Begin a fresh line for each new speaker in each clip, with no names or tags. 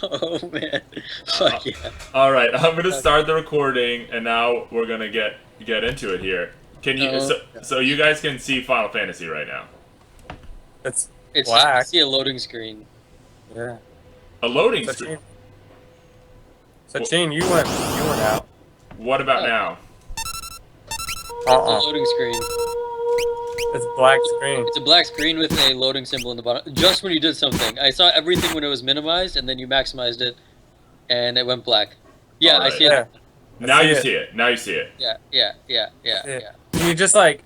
Oh man, fuck yeah.
All right, I'm gonna start the recording, and now we're gonna get into it here. Can you
Oh,
so you guys can see Final Fantasy right now?
It's
it's just I
black.
see a loading screen.
Yeah.
A loading screen.
Sachin, Sachin, you went out.
What about
Oh,
now?
it's a
Uh-uh.
loading screen.
It's black screen.
It's a black screen with a loading symbol in the bottom. Just when you did something, I saw everything when it was minimized, and then you maximized it, and it went black. Yeah,
All
I
right.
see it.
Yeah. I
Now
see
you
it.
see it. Now you see it.
Yeah.
Can you just like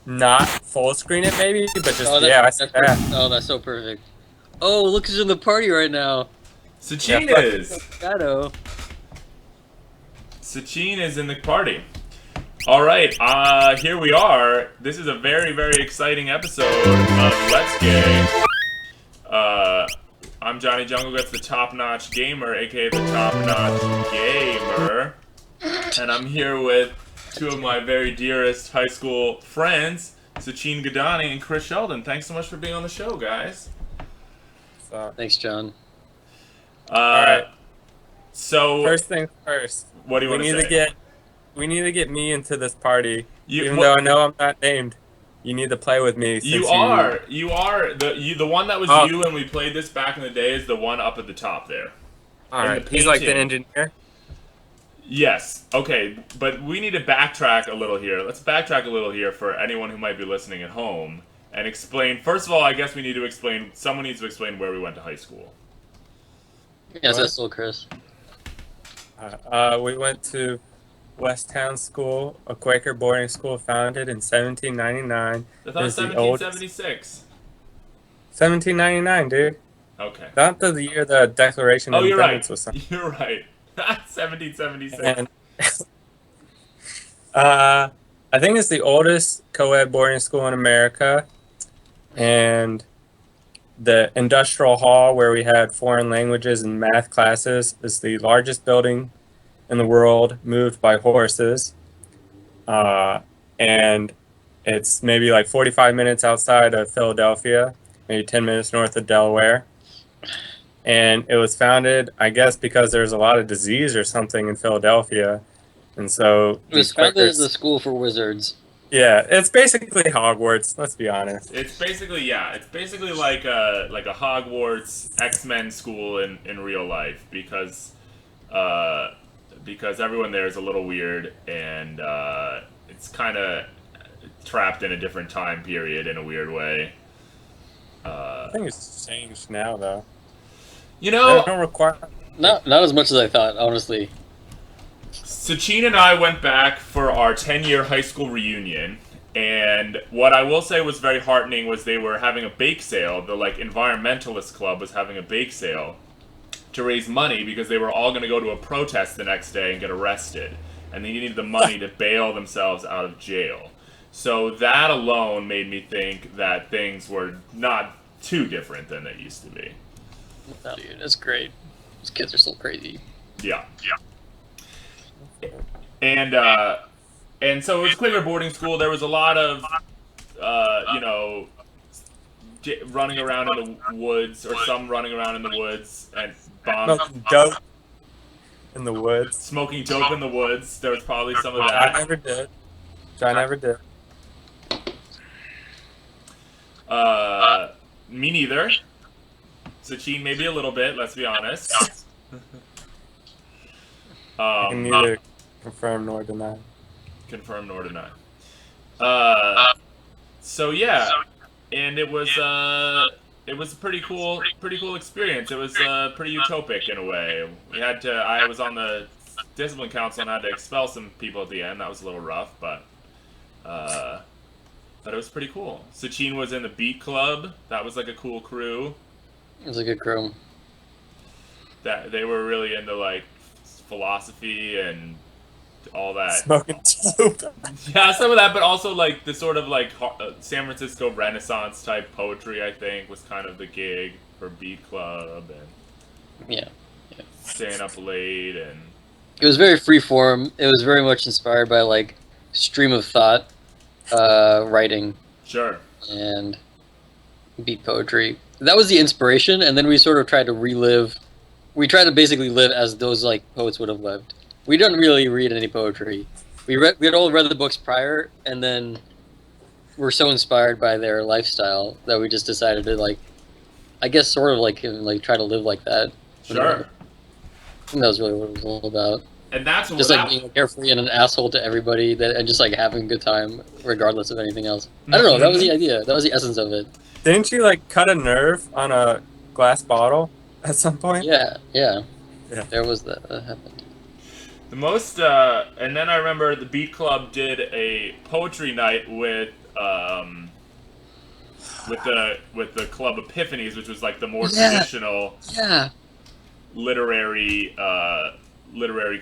not full screen it maybe? But just
Oh,
yeah, I see
that's perfect.
that.
Oh, that's so perfect. Oh, look who's in the party right now.
Sachin
Yeah,
is.
Shadow.
Sachin is in the party. All right, here we are. This is a very, very exciting episode of Let's Gay. I'm Johnny Jungle Gets the Top Notch Gamer, aka the Top Notch Gamer, and I'm here with two of my very dearest high school friends, Sachin Gadani and Chris Sheldon. Thanks so much for being on the show, guys.
So,
Thanks, John.
Uh,
all right.
So,
First thing first.
what do you
We
want to
need
say?
to get we need to get me into this party.
You-
Even
what-
though I know I'm not named. You need to play with me since
You are the one that was
Oh.
you when we played this back in the day is the one up at the top there.
All
in
right.
the
He's like the
painting.
engineer.
Yes. Okay, but we need to backtrack a little here. Let's backtrack a little here for anyone who might be listening at home and explain. First of all, I guess we need to explain. Someone needs to explain where we went to high school.
Yes,
What?
that's still Chris.
We went to West Town School, a Quaker boarding school founded in 1799.
I thought
It is the oldest.
1776.
1799, dude.
Okay.
Not the year the Declaration
Oh,
of
you're right.
Independence was signed.
You're right. 1776.
And I think it's the oldest co-ed boarding school in America. And the industrial hall where we had foreign languages and math classes is the largest building in the world, moved by horses. And it's maybe like 45 minutes outside of Philadelphia, maybe 10 minutes north of Delaware. And it was founded, I guess, because there's a lot of disease or something in Philadelphia. And so
It was
these
founded
Quakers,
as the school for wizards.
yeah, it's basically Hogwarts, let's be honest.
It's basically like a Hogwarts X-Men school in real life because everyone there is a little weird and it's kind of trapped in a different time period in a weird way.
I think it's changed now, though.
You
They
know,
don't require.
Not as much as I thought, honestly.
Sachin and I went back for our 10-year high school reunion, and what I will say was very heartening was they were having a bake sale. The environmentalist club was having a bake sale to raise money because they were all going to go to a protest the next day and get arrested, and they needed the money to bail themselves out of jail. So that alone made me think that things were not too different than they used to be.
Dude, that's great. These kids are so crazy.
Yeah. And so it was Quaker boarding school. There was a lot of running around in the woods, or some running around in the woods and bombs,
Smoking dope in the woods.
smoking dope in the woods. There was probably some of
I
that.
never did. I never did.
Me neither. Sachin maybe a little bit. Let's be honest.
I can neither confirm nor deny.
Confirm nor deny. So yeah, and it was a pretty cool experience. It was pretty utopic in a way. I was on the discipline council and had to expel some people at the end. That was a little rough, but it was pretty cool. Sachin was in the beat club. That was like a cool crew.
It was a good crew.
That they were really into like philosophy and all that.
Smoking dope.
Yeah, some of that, but also like the sort of like San Francisco Renaissance type poetry. I think was kind of the gig for Beat Club and
Yeah.
staying up late and
It was very freeform. It was very much inspired by like stream of thought writing
sure.
and beat poetry. That was the inspiration, and then we sort of tried to relive we try to basically live as those like poets would have lived. We didn't really read any poetry. We had all read the books prior, and then we're so inspired by their lifestyle that we just decided to like, I guess, sort of like try to live like that.
Sure.
I think that was really what it was all about.
And that's
Just like being carefree and an asshole to everybody, and just like having a good time regardless of anything else. I don't know. That was the idea. That was the essence of it.
Didn't you like cut a nerve on a glass bottle at some point?
Yeah.
Yeah.
There was that happened.
the most. And then I remember the Beat Club did a poetry night with the Club Epiphanies, which was like the more traditional literary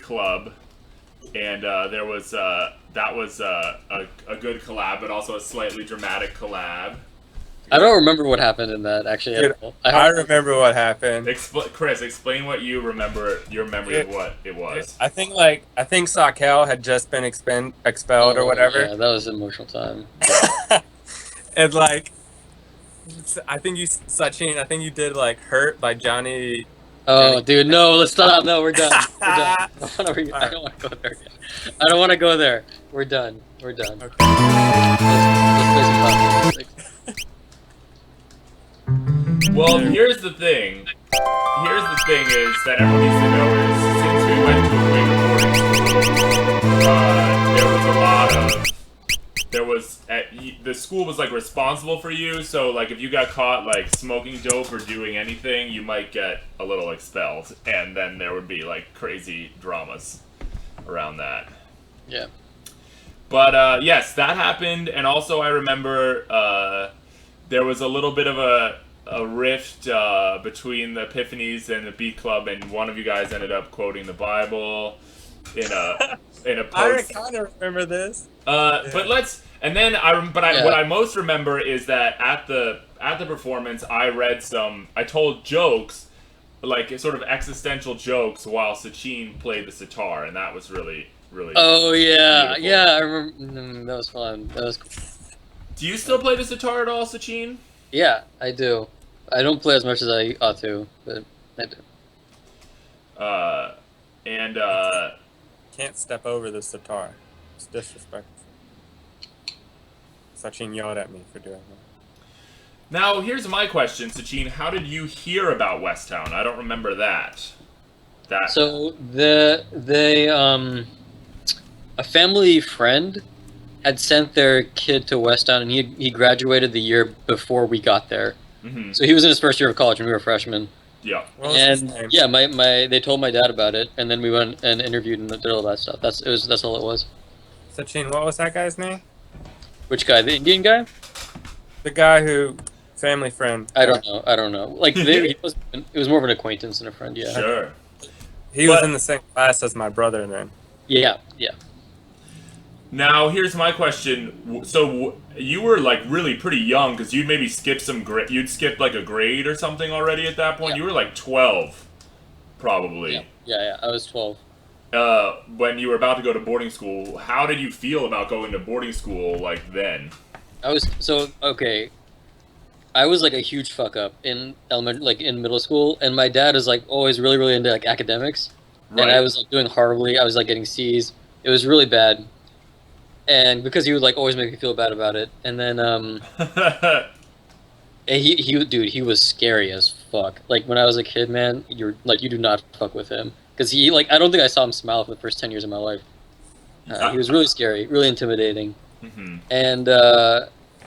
club, and there was that was a good collab, but also a slightly dramatic collab.
I don't remember what happened in that actually.
Dude, I remember what happened.
Chris, explain what you remember. Your memory of what it was.
I think Sakel had just been expelled or whatever.
Yeah, that was an emotional time.
And like, I think you did like "Hurt" by Johnny.
Oh, dude, no, let's stop. No, we're done. We're done. I don't want to go there again. I don't want to go there. We're done. We're done.
Okay.
Let's play some music.
Well, here's the thing. Is that everyone needs to know is since we went to a quaker boarding school, the school was like responsible for you. So like if you got caught like smoking dope or doing anything, you might get a little expelled, and then there would be like crazy dramas around that.
Yeah.
But yes, that happened, and also I remember there was a little bit of a rift between the Epiphanies and the Beat Club, and one of you guys ended up quoting the Bible in a post.
I kind of remember this.
But let's and then what I most remember is that at the performance I told jokes, like sort of existential jokes, while Sachin played the sitar, and that was really
Oh yeah,
beautiful.
yeah. I remember. That was fun. That was cool.
Do you still play the sitar at all, Sachin?
Yeah, I do. I don't play as much as I ought to, but I do.
Can't step over the sitar. It's disrespectful. Sachin yelled at me for doing that.
Now, here's my question, Sachin. How did you hear about Westtown? I don't remember that.
So a family friend had sent their kid to Westtown, and he graduated the year before we got there.
Mm-hmm.
So he was in his first year of college, and we were freshmen.
Yeah.
What was his name?
And yeah, they told my dad about it, and then we went and interviewed and did all that stuff. That's all it was.
Sachin, what was that guy's name?
Which guy? The Indian guy?
The guy who, family friend.
I don't know. Like it was more of an acquaintance than a friend. Yeah.
Sure.
He was in the same class as my brother then.
Yeah.
Now, here's my question. So, you were, like, really pretty young, because you'd maybe skip you'd skip, like, a grade or something already at that point?
Yeah.
You were, like, 12, probably.
Yeah. I was 12.
When you were about to go to boarding school, how did you feel about going to boarding school, like, then?
I was like a huge fuck up in in middle school, and my dad is like always really, really into like academics,
Right.
and I was like doing horribly. I was like getting C's. It was really bad, and because he would like always make me feel bad about it, and then and he was scary as fuck. Like when I was a kid, man, you do not fuck with him because I don't think I saw him smile for the first 10 years of my life. He was really scary, really intimidating.
Mm-hmm.
And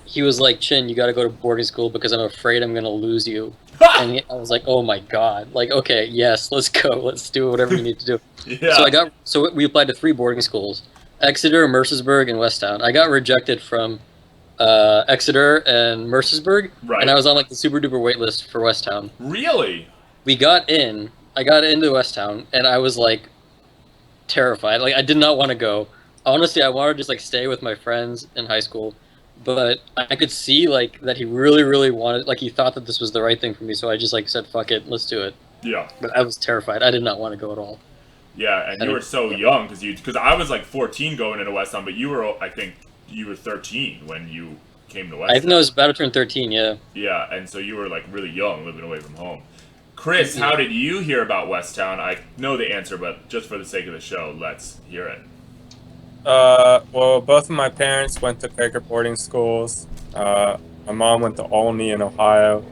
he was like, Chin, you got to go to boarding school because I'm afraid I'm going to lose you. And I was like, oh my God. Like, okay, yes, let's go. Let's do whatever you need to do.
Yeah.
So we applied to 3 boarding schools, Exeter, Mercersburg, and Westtown. I got rejected from Exeter and Mercersburg.
Right.
And I was on like the super duper wait list for Westtown.
Really?
I got into Westtown, and I was like terrified. Like, I did not want to go. Honestly, I wanted to just like stay with my friends in high school, but I could see like that he really, really wanted, like he thought that this was the right thing for me. So I just like said, "Fuck it, let's do it."
Yeah.
But I was terrified. I did not want to go at all.
Yeah, and you were so young because I was like 14 going into Westtown, but I think you were 13 when you came to Westtown.
I think I was about to turn 13. Yeah.
Yeah, and so you were like really young, living away from home. Chris, how did you hear about Westtown? I know the answer, but just for the sake of the show, let's hear it.
Well, both of my parents went to Quaker boarding schools. My mom went to Olney in Ohio,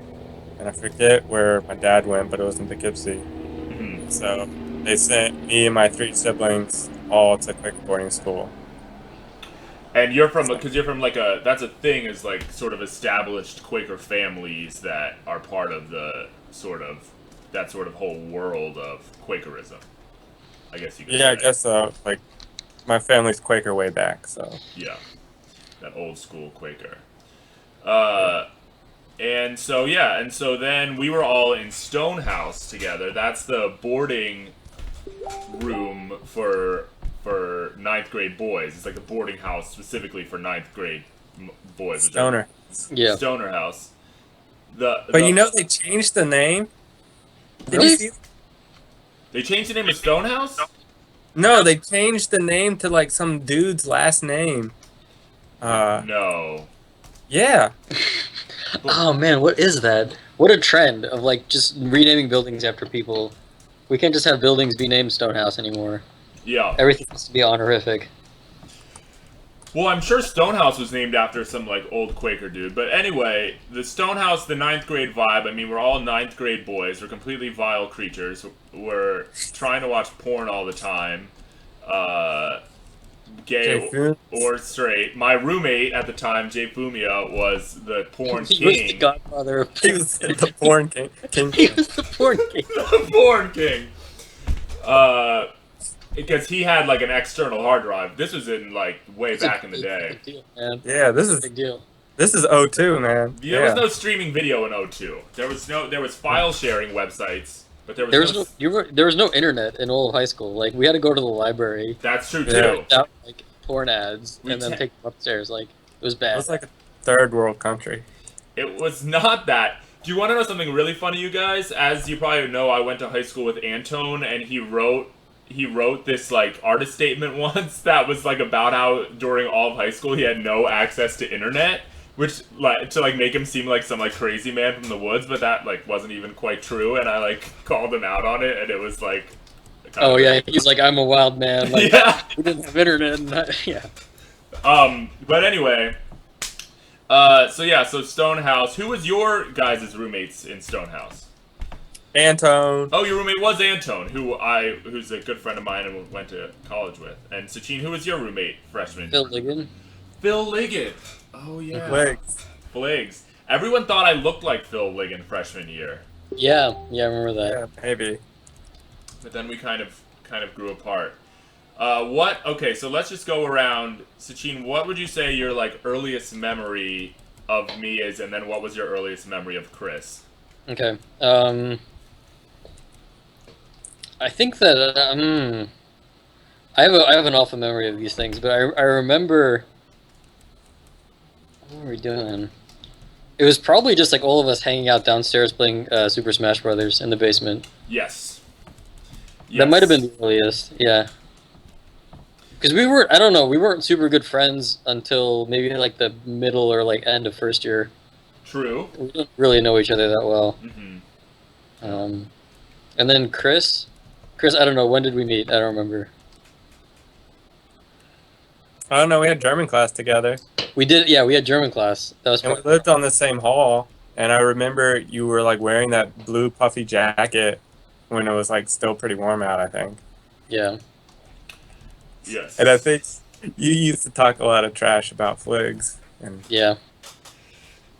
and I forget where my dad went, but it was in Poughkeepsie.
Mhm.
So they sent me and my 3 siblings all to Quaker boarding school.
And you're from, because you're from like that's a thing, is like sort of established Quaker families that are part of the that sort of whole world of Quakerism. I guess you could
Yeah, I
say.
guess so. Like, my family's Quaker way back, so.
Yeah, that old school Quaker. And so then we were all in Stonehouse together. That's the boarding room for ninth grade boys. It's like a boarding house specifically for ninth grade boys.
Stoner.
Yeah.
Stoner house.
But you know they changed the name? Did
Really?
you see?
They changed the name of Stonehouse?
No, they changed the name to like some dude's last name.
No.
Yeah.
Oh man, what is that? What a trend of like just renaming buildings after people. We can't just have buildings be named Stonehouse anymore.
Yeah.
Everything has to be honorific.
Well, I'm sure Stonehouse was named after some like old Quaker dude. But anyway, the Stonehouse, the ninth grade vibe. I mean, we're all ninth grade boys. We're completely vile creatures. We're trying to watch porn all the time, gay or straight. My roommate at the time, Jay Fumia, was the porn
He was the
king.
godfather of
He was the porn king.
He was the porn king.
The porn king. Because he had like an external hard drive. This was in like way back in the day.
Big deal, man.
Yeah, this is
Big deal.
This is '02, man.
There was no streaming video in '02. There was file sharing websites, but there was
There was no internet in all of high school. Like we had to go to the library,
That's true
Yeah.
too.
print out like porn ads,
We
and then
ta-
take them upstairs. Like it was
It
bad.
was like a third world country.
It was not that. Do you want to know something really funny, you guys? As you probably know, I went to high school with Antone, and he wrote this like artist statement once that was like about how during all of high school he had no access to internet, which like to like make him seem like some like crazy man from the woods, but that like wasn't even quite true, and I like called him out on it, and it was like
Oh yeah, he's like I'm a wild man. Like
yeah.
we didn't have internet. And yeah.
But anyway, so Stonehouse. Who was your guys' roommates in Stonehouse?
Antone.
Oh, your roommate was Antone, who's a good friend of mine and went to college with. And Sachin, who was your roommate freshman?
Phil Ligon.
Phil Ligon. Oh yeah.
Legs.
Fligs. Everyone thought I looked like Phil Ligon freshman year,
Yeah, I remember that.
Yeah, maybe.
but then we kind of grew apart. Okay, so let's just go around. Sachin, what would you say your like earliest memory of me is, and then what was your earliest memory of Chris?
Okay. I think that I have an awful memory of these things, but I remember what were we doing? It was probably just like all of us hanging out downstairs playing Super Smash Brothers in the basement.
Yes.
That might have been the earliest, yeah. Because we weren't super good friends until maybe like the middle or like end of first year.
True.
We didn't really know each other that well.
Mm-hmm.
And then Chris, I don't know, when did we meet? I don't remember.
I don't know. We had German class together,
We did, yeah, we had German class. That was
and we lived on the same hall. And I remember you were like wearing that blue puffy jacket when it was like still pretty warm out, I think.
yeah.
Yes.
And I think you used to talk a lot of trash about Fligs.
Yeah.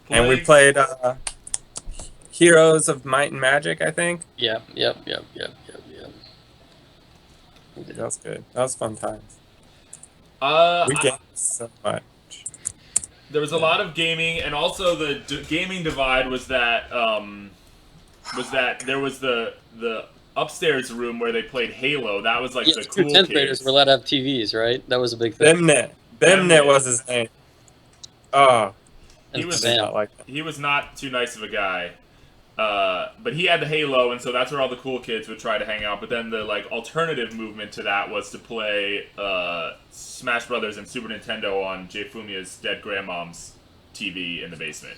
And we played Heroes of Might and Magic, I think.
Yep.
That was good. That was fun times. We
I-
gamed so much.
There was a lot of gaming, and also the gaming divide was that there was the upstairs room where they played Halo. That was like
Yeah,
the
2
cool
10th
kids.
graders were allowed to have TVs, right? That was a big thing.
Bemnet was his name. Oh,
He
And
was
Sam.
not like that.
He was not too nice of a guy. But he had the Halo, and so that's where all the cool kids would try to hang out. But then the like alternative movement to that was to play Smash Brothers and Super Nintendo on Jay Fumia's dead grandmom's TV in the basement.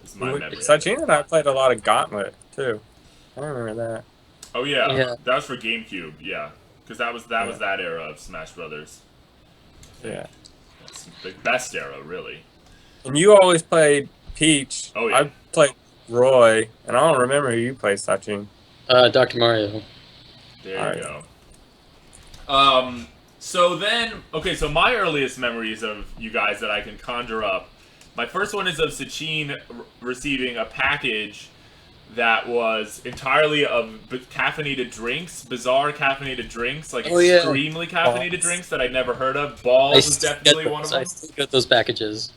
This is my memory.
Sachin and I played a lot of Gauntlet too. I remember that.
Oh yeah,
Yeah.
that was for GameCube. Yeah, because that was that era of Smash Brothers.
Yeah.
That's the best era, really.
And you always played Peach.
Oh, yeah.
I played Roy, and I don't remember who you played, Sachin.
Dr. Mario.
There
All
you
right.
go. So then, okay, so my earliest memories of you guys that I can conjure up, my first one is of Sachin receiving a package that was entirely of caffeinated drinks, bizarre caffeinated drinks, like
Oh, yeah.
extremely caffeinated drinks that I'd never heard of. Balls was definitely one of them.
I still get those packages.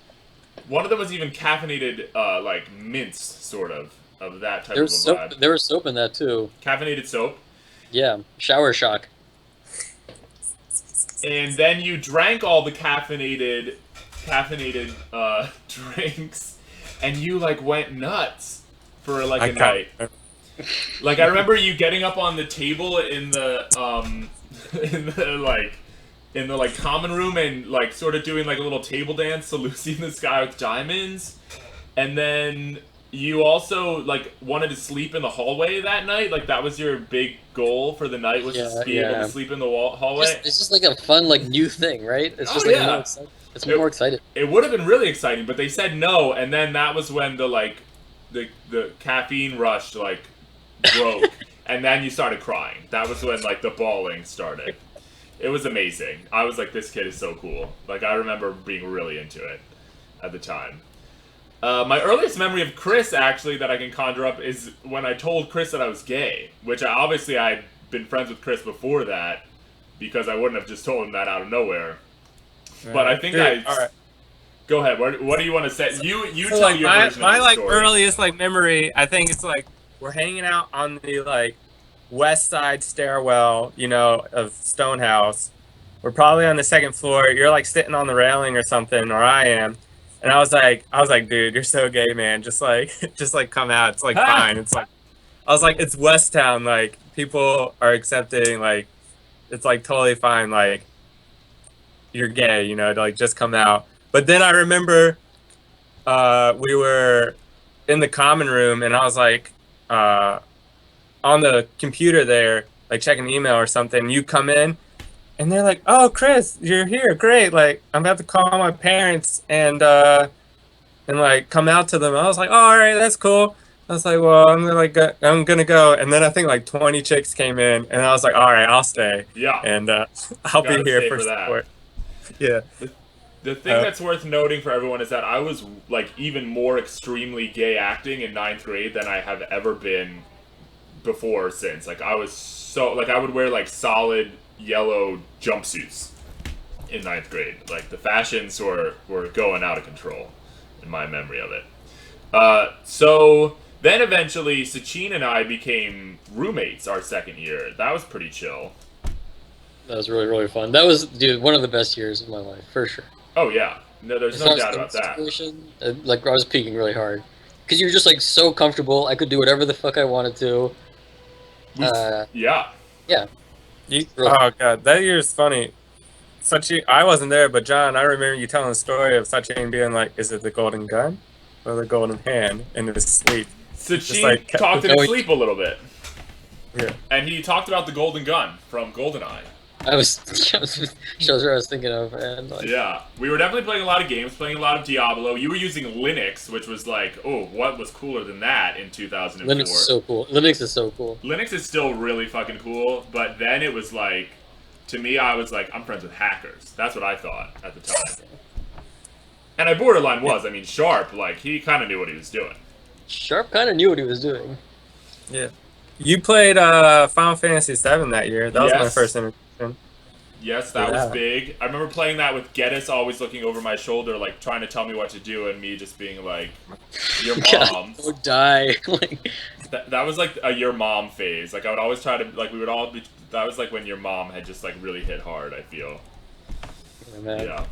One of them was even caffeinated, like mints, sort of that type
There
of a
was soap.
vibe.
There was soap in that too.
Caffeinated soap.
Yeah, shower shock.
And then you drank all the caffeinated drinks, and you like went nuts for like a night. Like I remember you getting up on the table in the in the common room and like sort of doing like a little table dance to Lucy in the Sky with Diamonds, and then you also like wanted to sleep in the hallway that night. Like that was your big goal for the night, was to be able to sleep in the hallway.
It's just like a fun like new thing, right? It's just
yeah.
more exciting. It's more exciting.
It would have been really exciting, but they said no, and then that was when the caffeine rush like broke, and then you started crying. That was when like the bawling started. It was amazing. I was like, this kid is so cool. Like I remember being really into it at the time. My earliest memory of Chris, actually, that I can conjure up is when I told Chris that I was gay, which obviously I'd been friends with Chris before that, because I wouldn't have just told him that out of nowhere. Right. But I think all right. Go ahead. What do you want to say? You
so
tell
like
your version
my
of the
like
story.
earliest like memory. I think it's like we're hanging out on the like west side stairwell, you know, of Stonehouse. We're probably on the second floor. You're like sitting on the railing or something, or I am. And I was like, dude, you're so gay, man. Just like come out. It's like fine. It's like, I was like, it's West Town. Like people are accepting. Like, it's like totally fine. Like, you're gay, you know, to like just come out. But then I remember, we were in the common room, and I was like, on the computer there, like checking email or something. You come in. And they're like, "Oh, Chris, you're here. Great! Like, I'm about to call my parents and like come out to them." I was like, "Oh, all right, that's cool." I was like, "Well, I'm gonna go." And then I think like 20 chicks came in, and I was like, "All right, I'll stay."
Yeah.
And I'll be here for support. Yeah.
The thing that's worth noting for everyone is that I was like even more extremely gay acting in 9th grade than I have ever been before or since. Like I was so like I would wear like solid yellow jumpsuits in 9th grade. Like the fashions were going out of control in my memory of it. So then eventually Sachin and I became roommates our second year. That was pretty chill.
That was really, really fun. That was, dude, one of the best years of my life, for sure.
Oh yeah. No, there's no doubt about that.
Like I was peaking really hard. Because you were just like so comfortable. I could do whatever the fuck I wanted to.
Yeah.
Yeah.
Oh god, that year's funny. Sachin, I wasn't there, but John, I remember you telling the story of Sachin being like, "Is it the golden gun or the golden hand?" in his sleep.
Sachin
like,
talked in his sleep a little bit.
Yeah.
And he talked about the golden gun from GoldenEye.
Shows what I was thinking of, and like,
yeah, we were definitely playing a lot of games, playing a lot of Diablo. You were using Linux, which was like, oh, what was cooler than that in 2004?
Linux is so cool. Linux is so cool.
Linux is still really fucking cool, but then it was like, to me, I was like, I'm friends with hackers. That's what I thought at the time. And I borderline was. I mean, Sharp, like, he kind of knew what he was doing.
Sharp kind of knew what he was doing.
Yeah. You played Final Fantasy VII that year. That was my first introduction.
Yes, that was big. I remember playing that with Geddes always looking over my shoulder, like trying to tell me what to do, and me just being like, "Your mom."
Don't die.
That was like a your mom phase. Like I would always try to like we would all be. That was like when your mom had just like really hit hard. I feel.
Oh, man.
Yeah.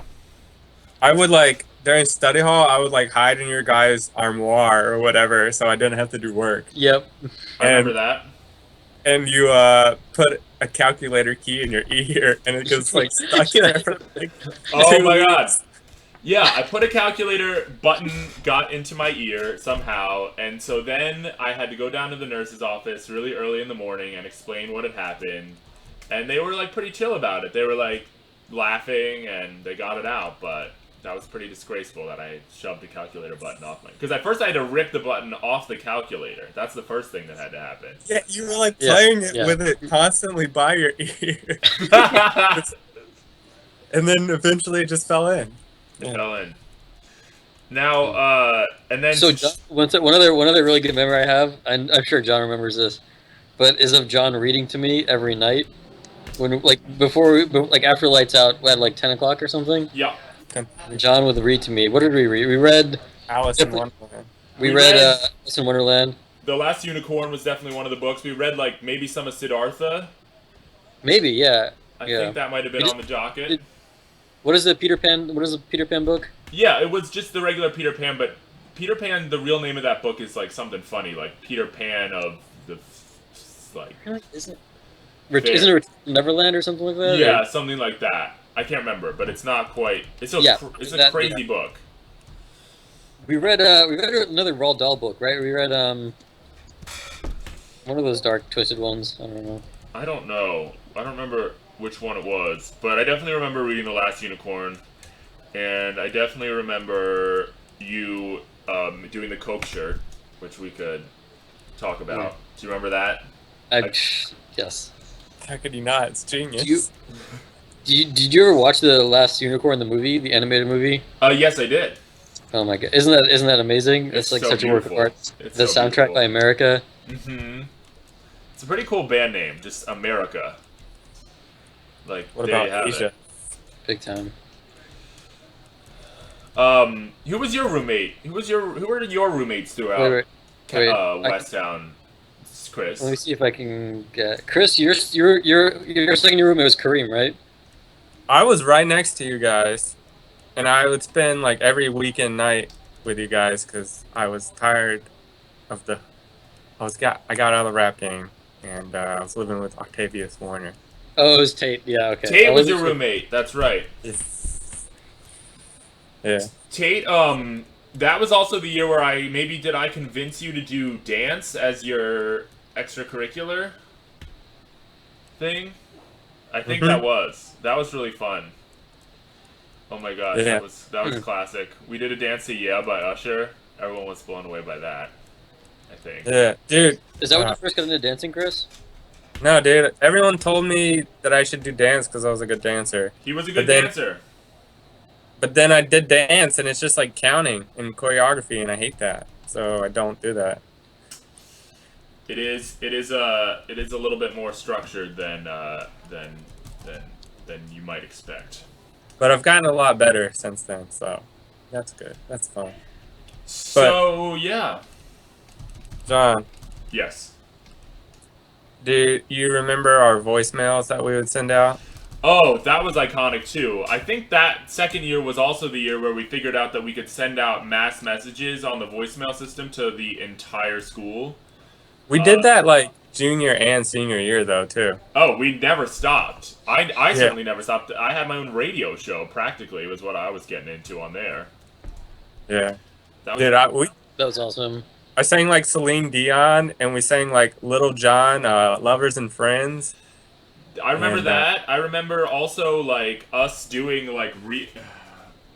I would like during study hall. I would like hide in your guys' armoire or whatever, so I didn't have to do work.
Yep.
I remember that.
And you put a calculator key in your ear, and it gets like stuck there for like
oh my god! Yeah, I put a calculator button got into my ear somehow, and so then I had to go down to the nurse's office really early in the morning and explain what had happened. And they were like pretty chill about it. They were like laughing and they got it out, but that was pretty disgraceful that I shoved the calculator button off my. Because at first I had to rip the button off the calculator. That's the first thing that had to happen.
Yeah, you were like
Yeah,
playing it
yeah.
with it constantly by your ear, and then eventually it just fell in.
It fell in. Now, and then
So John, one other really good memory I have, and I'm sure John remembers this, but is of John reading to me every night when like like after lights out at like 10 o'clock or something.
yeah,
John would read to me. What did we read? We read
Alice in Wonderland.
we
We
read
read-
Alice in Wonderland.
The Last Unicorn was definitely one of the books. We read like maybe some of Siddhartha.
Maybe, yeah.
I
Yeah.
think that might have been
It-
on the docket.
it- What is the Peter Pan? What is the Peter Pan book?
Yeah, it was just the regular Peter Pan, but Peter Pan, the real name of that book is like something funny, like Peter Pan of the like
Isn't it?
Fair.
Isn't it Return to Neverland or something like that?
yeah,
Or-
something like that. I can't remember, but it's not quite. It's a
Yeah,
it's a
that-
crazy
yeah.
book.
We read another Roald Dahl book, right? We read one of those dark twisted ones. I don't know.
I don't know. I don't remember which one it was, but I definitely remember reading The Last Unicorn, and I definitely remember you doing the Coke shirt, which we could talk about.
Yeah.
Do you remember that?
Yes.
How could you not? It's genius.
Did you ever watch The Last Unicorn, the movie, the animated movie?
Yes, I did.
Oh my god, isn't that amazing?
It's
like
so
such a work of
beautiful.
art.
It's
The
so
soundtrack
beautiful.
by America.
Mm-hmm. It's a pretty cool band name, just America. Like,
What
there you
about
have
Asia?
Big time.
it. Who was your roommate? Who were your roommates throughout
Wait.
Westtown? Chris.
Let me see if I can get Chris. Your second year roommate was Kareem, right?
I was right next to you guys, and I would spend like every weekend night with you guys because I was tired of the. I got out of the rap game, and I was living with Octavius Warner.
Oh, it was Tate. Yeah, okay.
Tate
I
was
wasn't
your
sure.
roommate. That's right.
Yeah.
Tate. That was also the year where did I convince you to do dance as your extracurricular thing? I think that was really fun. Oh my gosh,
Yeah.
that was classic. We did a dance to Yeah by Usher. Everyone was blown away by that, I think.
Yeah, dude.
Is that when you first got into dancing, Chris?
No, dude. Everyone told me that I should do dance because I was a good dancer.
He was a good
But then-
dancer.
But then I did dance, and it's just like counting and choreography, and I hate that. So I don't do that.
It is a little bit more structured than you might expect.
But I've gotten a lot better since then, so that's good. That's fun.
So yeah.
John,
Yes.
do you remember our voicemails that we would send out?
Oh, that was iconic too. I think that second year was also the year where we figured out that we could send out mass messages on the voicemail system to the entire school.
We did that like junior and senior year though too.
Oh, we never stopped. I certainly never stopped. I had my own radio show, practically, was what I was getting into on there.
Yeah.
That was,
Dude,
That was awesome.
I sang like Celine Dion, and we sang like Little John, Lovers and Friends.
I remember
and,
that. I remember also, like, us doing, like,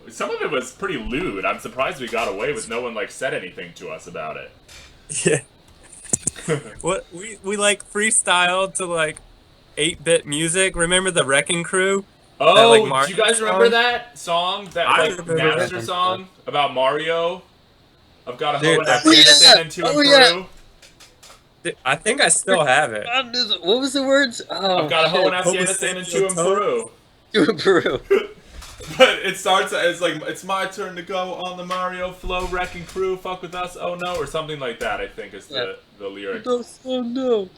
some of it was pretty lewd. I'm surprised we got away with no one, like, said anything to us about it.
Yeah. What we like freestyled to like 8-bit music. Remember the Wrecking Crew?
Oh,
like,
do
Mario
you guys remember
song?
that song? That,
I
like,
remember
Napster
that.
song about Mario? I've got a
Dude,
hoe in
I-
Afghanistan and two in
Oh, yeah.
Peru.
Dude, I think I still have it.
What was the words? Oh,
I've got a hoe in
shit.
Afghanistan and two in
Homo
Peru.
Peru.
But it starts as like, it's my turn to go on the Mario flow, wrecking crew, fuck with us, oh no, or something like that, I think is the lyric.
Oh no.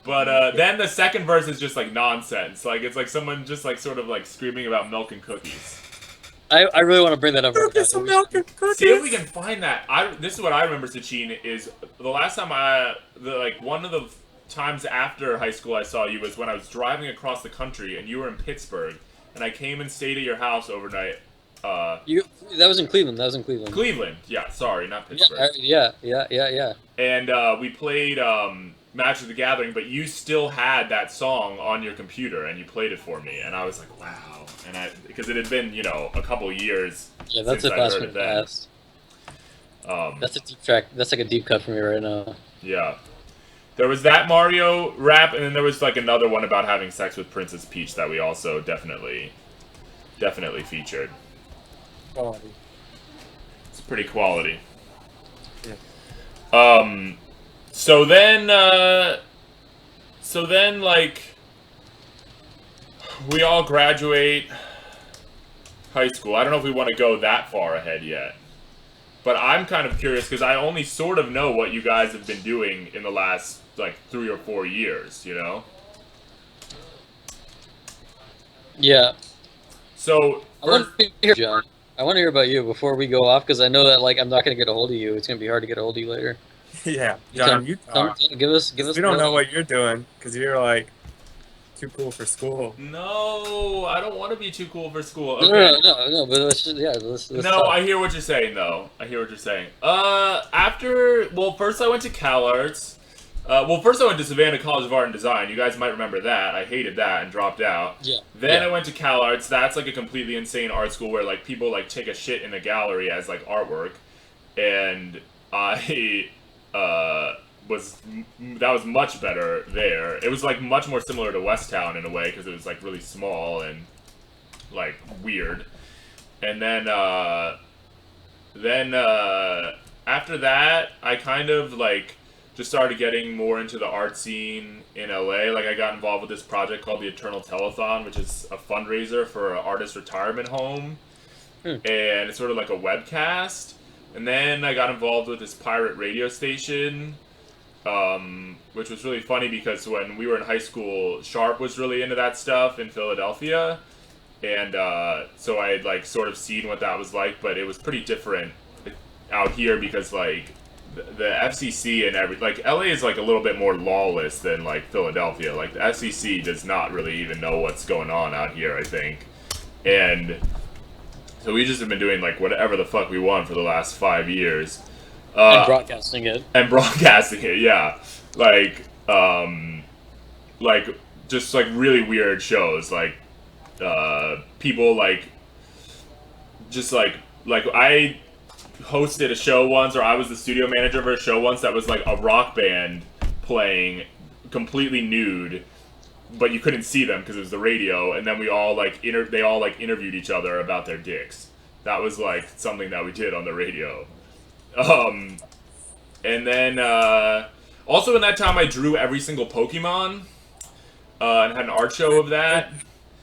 But then the second verse is just like nonsense. Like, it's like someone just like sort of like screaming about milk and cookies.
I really want to bring that up. right now.
Get some milk and cookies.
See if we can find that. This is what I remember, Sachin, is the last time one of the times after high school I saw you was when I was driving across the country and you were in Pittsburgh, and I came and stayed at your house overnight,
That was in Cleveland. That was in Cleveland.
Cleveland. Yeah, sorry, not Pittsburgh.
Yeah.
And we played Magic the Gathering, but you still had that song on your computer, and you played it for me, and I was like, wow. And because it had been, a couple years
That's a
since I
blast
heard
from
it
the
then.
past. That's a deep track. That's like a deep cut for me right now.
Yeah. There was that Mario rap, and then there was like another one about having sex with Princess Peach that we also definitely featured.
Quality.
It's pretty quality.
Yeah.
So then, like, we all graduate high school. I don't know if we want to go that far ahead yet. But I'm kind of curious because I only sort of know what you guys have been doing in the last, like, 3 or 4 years,
Yeah.
So,
I want to hear, John. I want to hear about you before we go off because I know that like I'm not going to get a hold of you. It's going to be hard to get a hold of you later.
Yeah, John, you talk.
Give us.
We don't know what you're doing because you're like too cool for school.
No, I don't want to be too cool for school. Okay.
No. But let's just, let's
No,
talk.
I hear what you're saying, though. First I went to CalArts. First I went to Savannah College of Art and Design. You guys might remember that. I hated that and dropped out.
Yeah.
Then I went to CalArts. That's like a completely insane art school where like people like take a shit in the gallery as like artwork, and I that was much better there. It was like much more similar to Westtown in a way because it was like really small and like weird. And then after that, I kind of like just started getting more into the art scene in LA. Like I got involved with this project called the Eternal Telethon, which is a fundraiser for an artist retirement home, and it's sort of like a webcast. And then I got involved with this pirate radio station, which was really funny because when we were in high school, Sharp was really into that stuff in Philadelphia. And so I had like sort of seen what that was like, but it was pretty different out here because like the FCC and LA is like a little bit more lawless than like Philadelphia. Like the FCC does not really even know what's going on out here, I think. And so we just have been doing like whatever the fuck we want for the last 5 years.
And broadcasting it.
Yeah. Like just like really weird shows, like people like just like I hosted a show once, or I was the studio manager for a show once that was like a rock band playing completely nude, but you couldn't see them because it was the radio, and then we all like they all like interviewed each other about their dicks. That was like something that we did on the radio. And then also in that time I drew every single Pokemon and had an art show of that.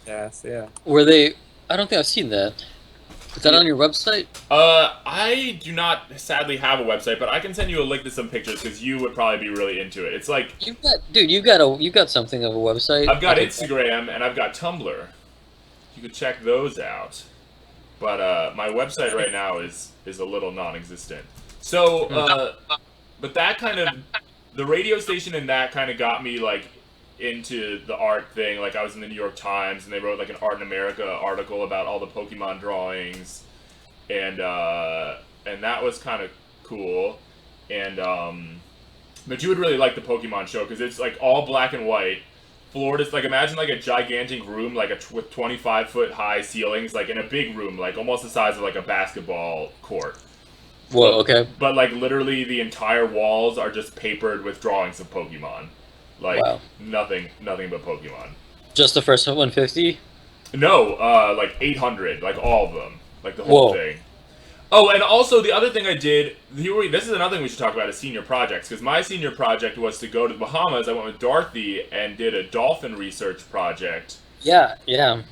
Yes, yeah.
Were they? I don't think I've seen that. Is that on your website?
I do not sadly have a website, but I can send you a link to some pictures because you would probably be really into it. It's like
you got something of a website.
I've got Instagram and I've got Tumblr. You could check those out. But my website right now is a little non-existent. So, but that kind of the radio station and that kind of got me like into the art thing. Like I was in the New York Times and they wrote like an Art in America article about all the Pokemon drawings, and that was kind of cool. And but you would really like the Pokemon show because it's like all black and white. Florida's like imagine like a gigantic room like with 25-foot high ceilings, like in a big room, like almost the size of like a basketball court.
Whoa, okay.
But like literally the entire walls are just papered with drawings of Pokemon. Like nothing but Pokemon.
Just the first 150?
No, like 800, like all of them, like the whole thing. Oh, and also the other thing I did. This is another thing we should talk about is senior projects, because my senior project was to go to the Bahamas. I went with Dorothy and did a dolphin research project.
Yeah.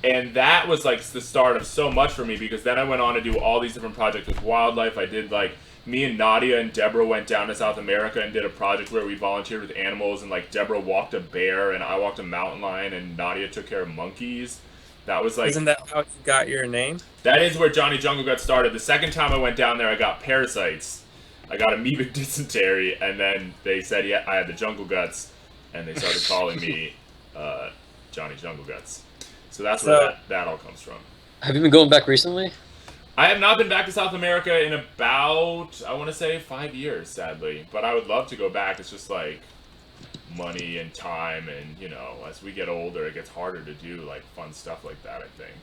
And that was like the start of so much for me, because then I went on to do all these different projects with wildlife. I did like me and Nadia and Deborah went down to South America and did a project where we volunteered with animals, and like Deborah walked a bear and I walked a mountain lion and Nadia took care of monkeys. That was like...
Isn't that how you got your name?
That is where Johnny Jungle got started. The second time I went down there, I got parasites. I got amoebic dysentery, and then they said, yeah, I had the jungle guts, and they started calling me Johnny Jungle Guts. So that's where that all comes from.
Have you been going back recently?
I have not been back to South America in about, I want to say, 5 years, sadly. But I would love to go back. It's just like money and time, and as we get older, it gets harder to do like fun stuff like that, I think.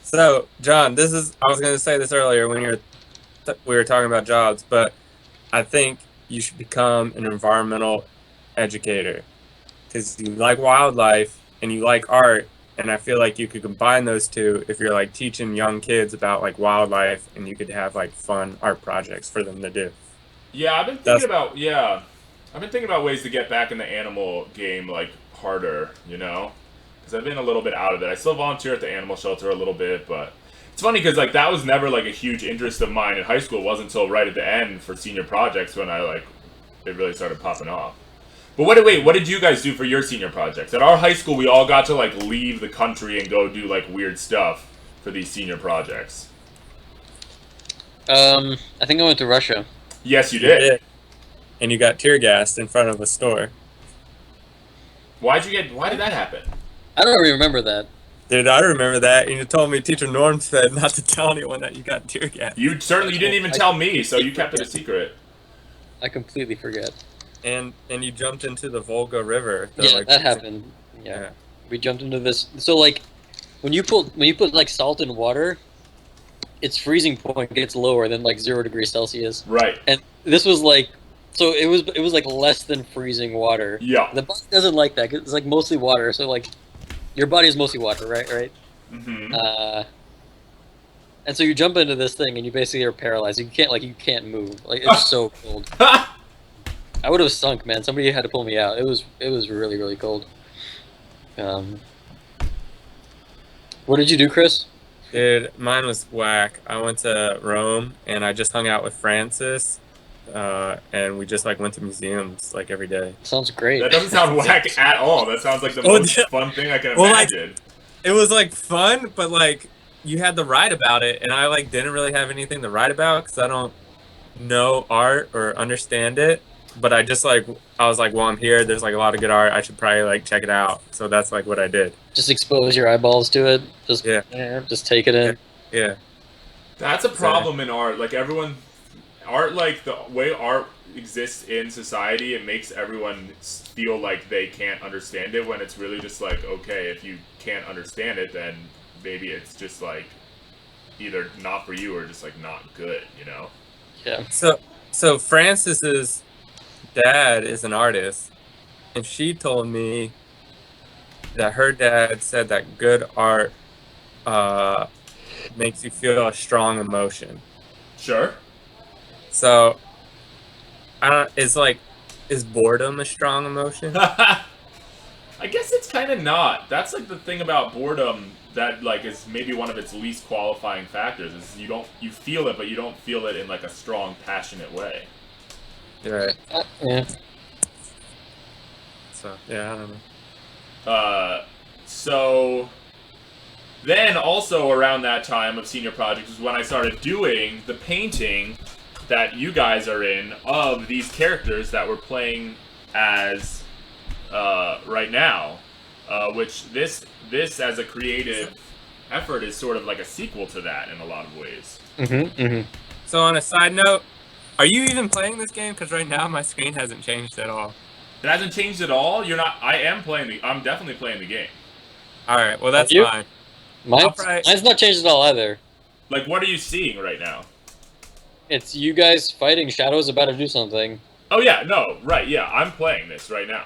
So, John, I was going to say this earlier when we were talking about jobs, but I think you should become an environmental educator because you like wildlife and you like art, and I feel like you could combine those two if you're like teaching young kids about like wildlife, and you could have like fun art projects for them to do.
Yeah, I've been thinking about ways to get back in the animal game like harder, because I've been a little bit out of it. I still volunteer at the animal shelter a little bit, but it's funny because like that was never like a huge interest of mine in high school. It wasn't until right at the end for senior projects when it really started popping off. But what did you guys do for your senior projects? At our high school, we all got to like leave the country and go do like weird stuff for these senior projects.
I think I went to Russia.
Yes, you
You
did.
did. And you got tear gassed in front of a store.
Why did that happen?
I don't even remember that.
Dude, I remember that, and you told me Teacher Norm said not to tell anyone that you got tear gassed.
You didn't even tell me, so you kept it a secret.
I completely forget.
And you jumped into the Volga River.
Yeah, that happened. Yeah. We jumped into this. So like, when you put like salt in water, its freezing point gets lower than like 0 degrees Celsius.
Right.
And this was like, so it was like less than freezing water.
Yeah.
The body doesn't like that. 'Cause it's like mostly water. So like, your body is mostly water, right?
Mm-hmm.
And so you jump into this thing and you basically are paralyzed. You can't move. Like it's so cold. I would have sunk, man. Somebody had to pull me out. It was really, really cold. What did you do, Chris?
Dude, mine was whack. I went to Rome, and I just hung out with Francis, and we just like went to museums like every day.
Sounds great.
That doesn't sound whack at all. That sounds like the most fun thing I can imagine.
It was like fun, but like you had to write about it, and I like didn't really have anything to write about because I don't know art or understand it. But I was like, well, I'm here. There's like a lot of good art. I should probably like check it out. So that's like what I did.
Just expose your eyeballs to it. Just take it in.
Yeah.
That's a problem in art. Like art, like the way art exists in society, it makes everyone feel like they can't understand it when it's really just like, okay, if you can't understand it, then maybe it's just like either not for you or just like not good,
Yeah.
So Francis's dad is an artist, and she told me that her dad said that good art makes you feel a strong emotion.
Sure.
So is boredom a strong emotion?
I guess it's kind of not. That's like the thing about boredom that like is maybe one of its least qualifying factors is you feel it, but you don't feel it in like a strong, passionate way.
Right.
Yeah.
So yeah, I don't know.
So then also around that time of senior projects was when I started doing the painting that you guys are in of these characters that we're playing as right now, which this as a creative effort is sort of like a sequel to that in a lot of ways.
Mm-hmm. Mm-hmm.
So on a side note, are you even playing this game? Because right now my screen hasn't changed at all.
It hasn't changed at all. I'm definitely playing the game.
All right, well that's
You?
fine.
Mine's not changed at all either.
Like, what are you seeing right now?
It's you guys fighting. Shadow's about to do something.
Oh yeah, no, right, yeah, I'm playing this right now.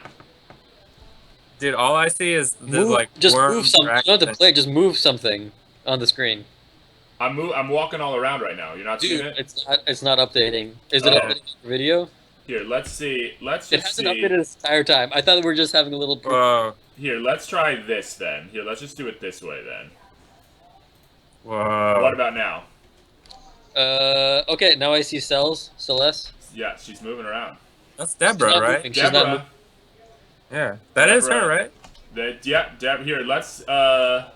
Dude, all I see is
Move
like worms,
something. You don't have to
dragons.
play. Just move something on the screen.
I'm walking all around right now. You're not
Dude,
seeing it?
it's not updating. Is it
Oh.
updating the video?
Here, let's see. Let's
It
just
hasn't
see.
updated this entire time. I thought we were just having a little.
Whoa,
Here, let's try this then. Here, let's just do it this way then.
whoa.
What about now?
Okay, now I see Celeste.
Yeah, she's moving around.
That's
She's
Deborah,
not
right?
moving. She's not
Deborah.
moving.
Yeah, that is her,
Deborah.
right?
Deb. Here, let's.
Yeah,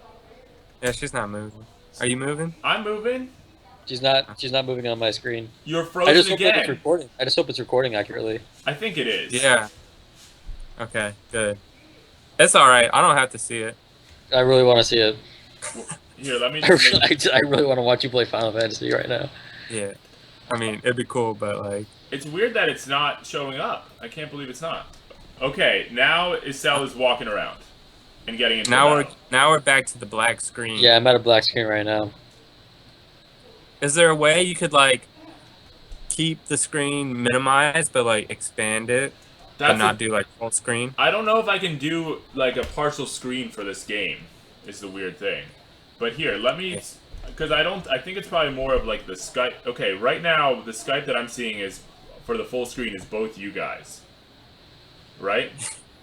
she's not moving. Are you moving?
I'm moving.
She's not moving on my screen.
You're
I
frozen
just hope that it's
again.
recording. I just hope it's recording accurately.
I think it is.
Yeah. Okay, good. It's all right. I don't have to see it.
I really want to see it.
Here, let me
I
just
really,
make.
I really want to watch you play Final Fantasy right now.
Yeah. I mean, it'd be cool, but like,
It's weird that it's not showing up. I can't believe it's not. Okay, now Isel is walking around and getting into
now
a
we're
battle.
now we're back to the black screen.
Yeah, I'm at a black screen right now.
Is there a way you could like keep the screen minimized but like expand it, but
That's
not
a.
do like full screen?
I don't know if I can do like a partial screen for this game. Is the weird thing. But here, let me.
Yeah.
Because I don't. I think it's probably more of like the Skype. Okay, right now the Skype that I'm seeing is for the full screen is both you guys. Right?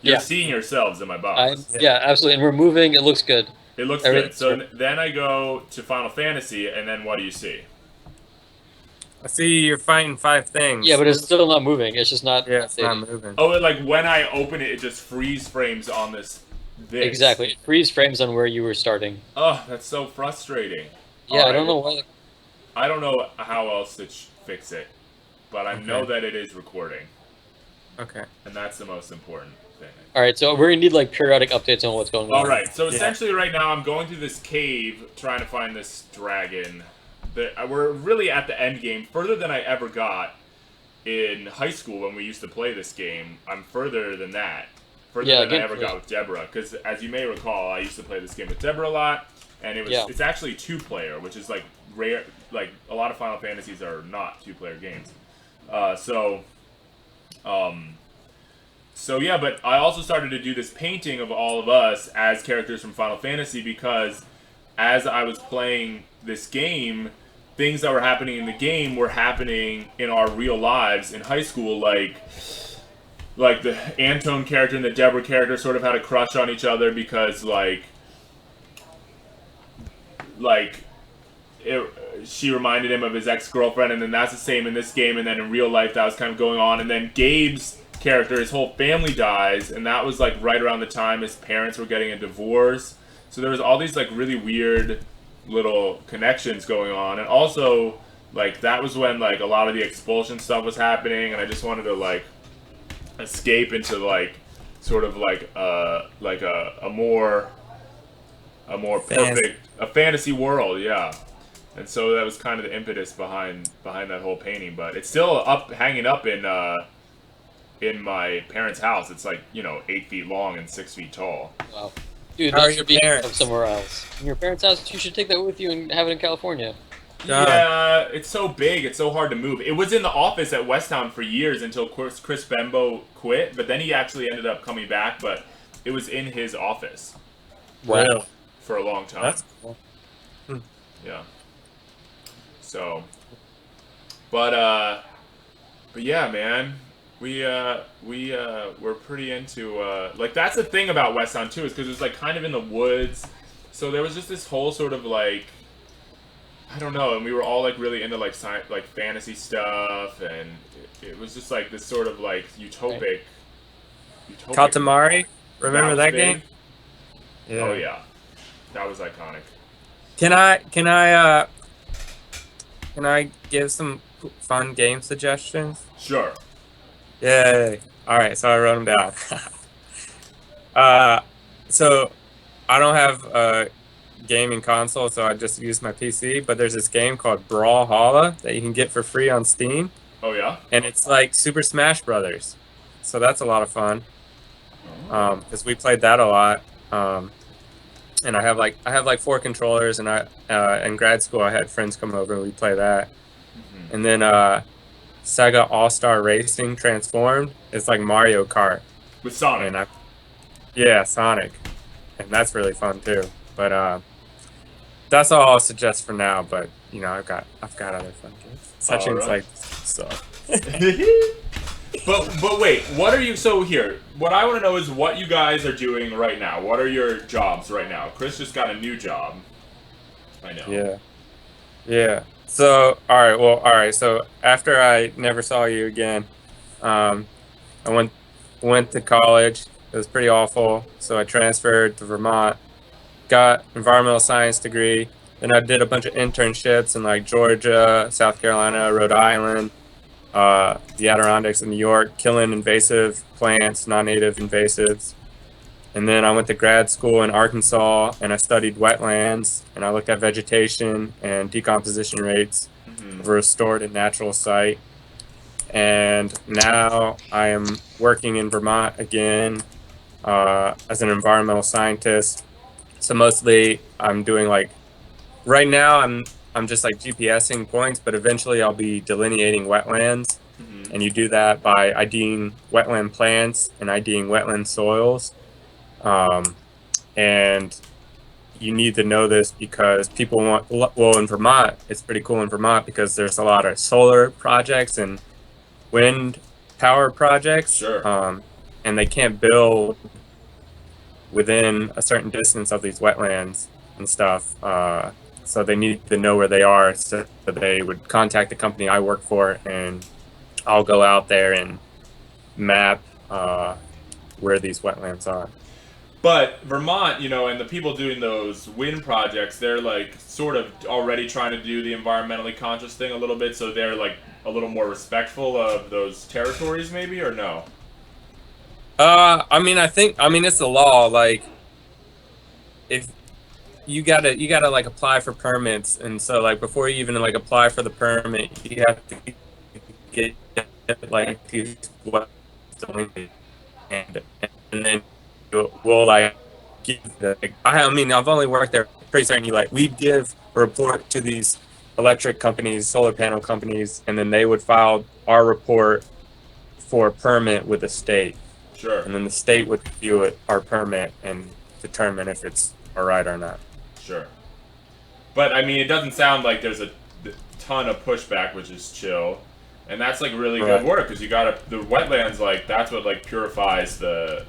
You're
Yeah.
seeing yourselves in my
I
box.
yeah, absolutely. And we're moving. It looks good.
It looks good.
Everything's
So
perfect.
then I go to Final Fantasy, and then what do you see?
I see you're fighting 5 things.
Yeah, but it's still not moving. It's just not
Yeah, it's not
updating.
moving.
Oh, like when I open it, it just freeze frames on this.
Exactly. It freeze frames on where you were starting.
Oh, that's so frustrating.
Yeah,
All
I don't
right,
know why.
I don't know how else to fix it, but I know
Okay.
that it is recording,
Okay.
and that's the most important thing.
All right, so we're gonna need like periodic updates on what's going on.
All right, so
Yeah.
essentially, right now I'm going through this cave trying to find this dragon. We're really at the end game, further than I ever got in high school when we used to play this game. I'm further than that, further
Yeah,
than I
get
ever
close.
got with Deborah. Because as you may recall, I used to play this game with Deborah a lot, and it's actually 2-player, which is like rare. Like a lot of Final Fantasies are not 2-player games. So yeah, but I also started to do this painting of all of us as characters from Final Fantasy because as I was playing this game, things that were happening in the game were happening in our real lives in high school, like the Antone character and the Deborah character sort of had a crush on each other because she reminded him of his ex-girlfriend, and then that's the same in this game, and then in real life that was kind of going on, and then Gabe's character, his whole family dies, and that was like right around the time his parents were getting a divorce. So there was all these like really weird little connections going on, and also like that was when like a lot of the expulsion stuff was happening, and I just wanted to like escape into like sort of like a more perfect a fantasy world, yeah. And so that was kind of the impetus behind that whole painting, but it's still up hanging up in my parents' house. It's like 8 feet long and 6 feet tall.
Wow. Dude,
How are
that
your
should be
parents?
somewhere else. In your parents' house, you should take that with you and have it in California.
God.
Yeah, it's so big, it's so hard to move. It was in the office at Westtown for years until Chris Bembo quit, but then he actually ended up coming back, but it was in his office
Wow.
for a long time.
That's cool.
Yeah. So, but yeah, man, we're pretty into like that's the thing about Westtown too, is because it's like kind of in the woods, so there was just this whole sort of like I don't know, and we were all like really into like science, like fantasy stuff, and it was just like this sort of like utopic.
Katamari? Remember
was
that
big.
game? Yeah.
Oh yeah, that was iconic.
Can I give some fun game suggestions?
Sure.
Yay! All right, so I wrote them down. So I don't have a gaming console, so I just use my PC. But there's this game called Brawlhalla that you can get for free on Steam,
Oh yeah.
and it's like Super Smash Brothers. So that's a lot of fun. Because we played that a lot. And I have like 4 controllers, and in grad school I had friends come over and we play that.
Mm-hmm.
And then Sega All-Star Racing Transformed. It's like Mario Kart.
With Sonic.
And yeah, Sonic. And that's really fun too. But that's all I'll suggest for now, but I've got other fun games. Sachin's
Alright.
like stuff.
But wait, what are you? So here, what I want to know is what you guys are doing right now. What are your jobs right now? Chris just got a new job. I know.
Yeah. So all right. So after I never saw you again, I went to college. It was pretty awful. So I transferred to Vermont, got environmental science degree. Then I did a bunch of internships in like Georgia, South Carolina, Rhode Island, the Adirondacks in New York, killing invasive plants, non-native invasives. And then I went to grad school in Arkansas, and I studied wetlands, and I looked at vegetation and decomposition rates of a restored and natural site. And now I am working in Vermont again as an environmental scientist. So mostly I'm doing like right now I'm just like GPSing points, but eventually I'll be delineating wetlands. And you do that by IDing wetland plants and IDing wetland soils. And you need to know this because people want, well, in Vermont, it's pretty cool in Vermont because there's a lot of solar projects and wind power projects.
Sure.
And they can't build within a certain distance of these wetlands and stuff. So they need to know where they are. So they would contact the company I work for, and I'll go out there and map where these wetlands are.
But Vermont, you know, and the people doing those wind projects, they're like sort of already trying to do the environmentally conscious thing a little bit, so they're like a little more respectful of those territories, maybe, or no?
I mean, it's the law. Like, if you gotta like apply for permits, and so like before you even like apply for the permit, you have to get like these wetlands and then we'll like give the. I mean, I've only worked there pretty certain. Like, we'd give a report to these electric companies, solar panel companies, and then they would file our report for a permit with the state.
Sure.
And then the state would review it, our permit, and determine if it's all right or not.
Sure. But I mean, it doesn't sound like there's a ton of pushback, which is chill, and that's like really good work because you got the wetlands. Like, that's what like purifies the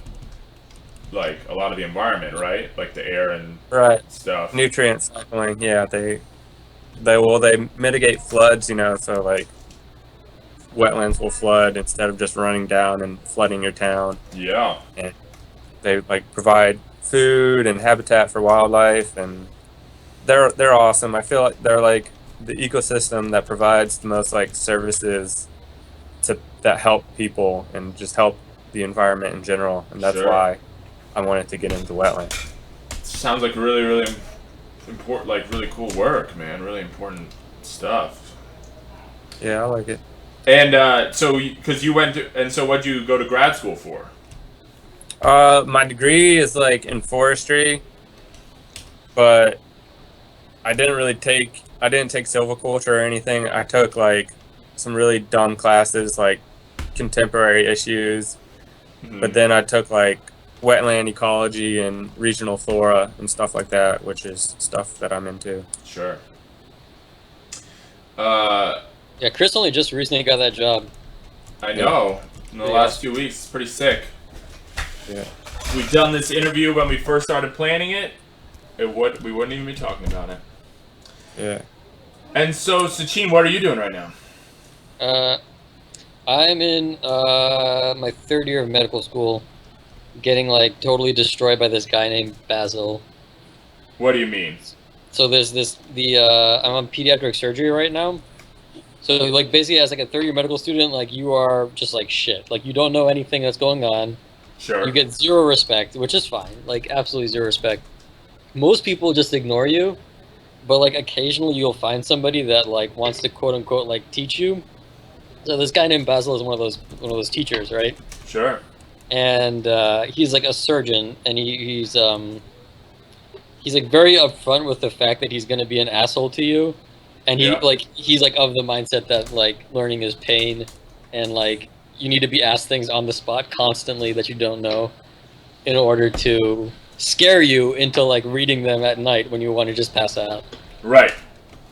like a lot of the environment, right? Like the air and stuff.
Nutrient cycling, yeah. They mitigate floods, you know. So like wetlands will flood instead of just running down and flooding your town.
Yeah.
And they like provide food and habitat for wildlife, and they're awesome. I feel like they're like the ecosystem that provides the most like services that help people and just help the environment in general, and that's why I wanted to get into wetlands.
Sounds like really, really important, like really cool work, man. Really important stuff.
Yeah, I like it.
And so, because you went to, and so what'd you go to grad school for?
My degree is like in forestry, but I didn't take silviculture or anything. I took like some really dumb classes like contemporary issues, but then I took like wetland ecology and regional flora and stuff like that, which is stuff that I'm into.
Sure.
Yeah, Chris only just recently got that job.
I know. In the last few weeks, it's pretty sick.
Yeah.
We've done this interview when we first started planning it. We wouldn't even be talking about it.
Yeah.
And so, Sachin, what are you doing right now?
I'm in my third year of medical school, getting like totally destroyed by this guy named Basil.
What do you mean?
So there's I'm on pediatric surgery right now. So like basically as like a third year medical student, like you are just like shit. Like you don't know anything that's going on.
Sure.
You get zero respect, which is fine. Like absolutely zero respect. Most people just ignore you, but like occasionally you'll find somebody that like wants to quote unquote like teach you. So this guy named Basil is one of those teachers, right?
Sure.
And he's like a surgeon, and he's like very upfront with the fact that he's gonna be an asshole to you, and he's like of the mindset that like learning is pain, and like you need to be asked things on the spot constantly that you don't know, in order to scare you into like reading them at night when you want to just pass out.
Right.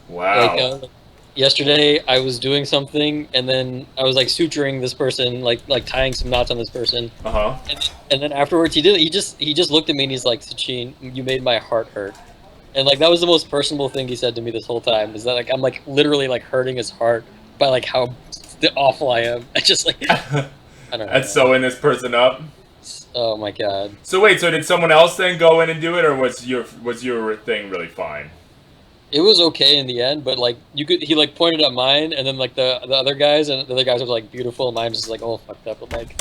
Wow.
Like, yesterday I was doing something, and then I was like suturing this person, like tying some knots on this person. And then afterwards he just looked at me and he's like, Sachin, you made my heart hurt. And like that was the most personable thing he said to me this whole time, is that like I'm like literally like hurting his heart by like how awful I am. I just like I don't know.
That's sewing this person up.
Oh my god.
So wait, so did someone else then go in and do it, or was your thing really fine?
It was okay in the end, but like he like pointed at mine, and then like the other guys, were like beautiful, and mine was just like all fucked up. But like,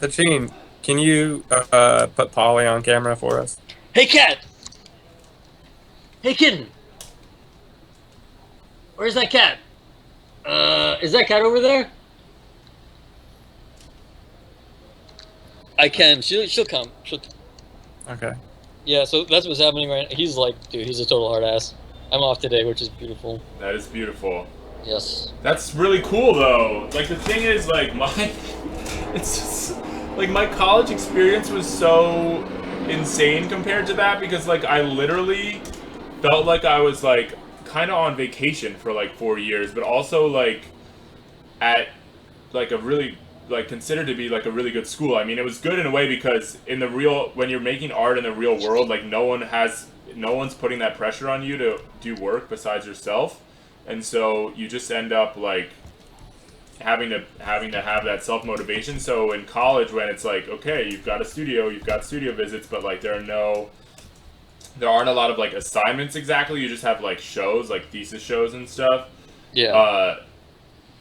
Sachin, Can you put Polly on camera for us?
Hey, cat! Hey, kitten! Where's that cat? Is that cat over there? I can. She'll come.
Okay.
Yeah, so that's what's happening right now. He's like, dude, he's a total hard ass. I'm off today, which is beautiful.
That is beautiful.
Yes.
That's really cool, though. Like, the thing is, like, it's just, like, my college experience was so insane compared to that because, like, I literally felt like I was, like, kind of on vacation for, like, 4 years, but also, like, at, like, a really, like, considered to be, like, a really good school. I mean, it was good in a way because when you're making art in the real world, like, no one's putting that pressure on you to do work besides yourself. And so you just end up like having to have that self-motivation. So in college, when it's like, okay, you've got studio visits, but like there aren't a lot of like assignments exactly. You just have like shows, like thesis shows and stuff.
Yeah.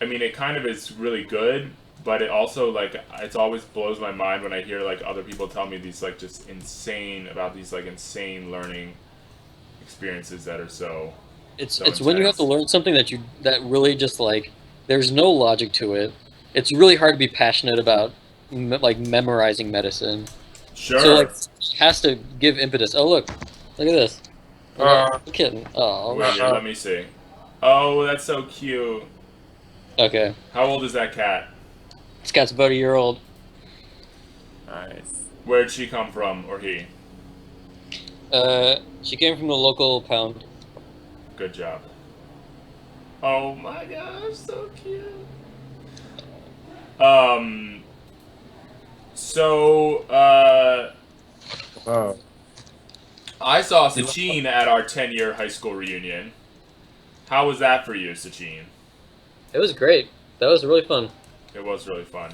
I mean, it kind of is really good, but it also like it always blows my mind when I hear like other people tell me these like just insane learning experiences that are so.
It's
So
when you have to learn something that really just like there's no logic to it. It's really hard to be passionate about like memorizing medicine.
Sure.
So like it has to give impetus. Oh look at this. Kitten. Oh.
Wait here, let me see. Oh, that's so cute.
Okay.
How old is that cat?
This cat's about a year old.
Nice.
Where'd she come from, or he?
She came from the local pound.
Good job. Oh my gosh, so cute.
Oh.
I saw Sachin at our 10-year high school reunion. How was that for you, Sachin?
It was great. That was really fun.
It was really fun.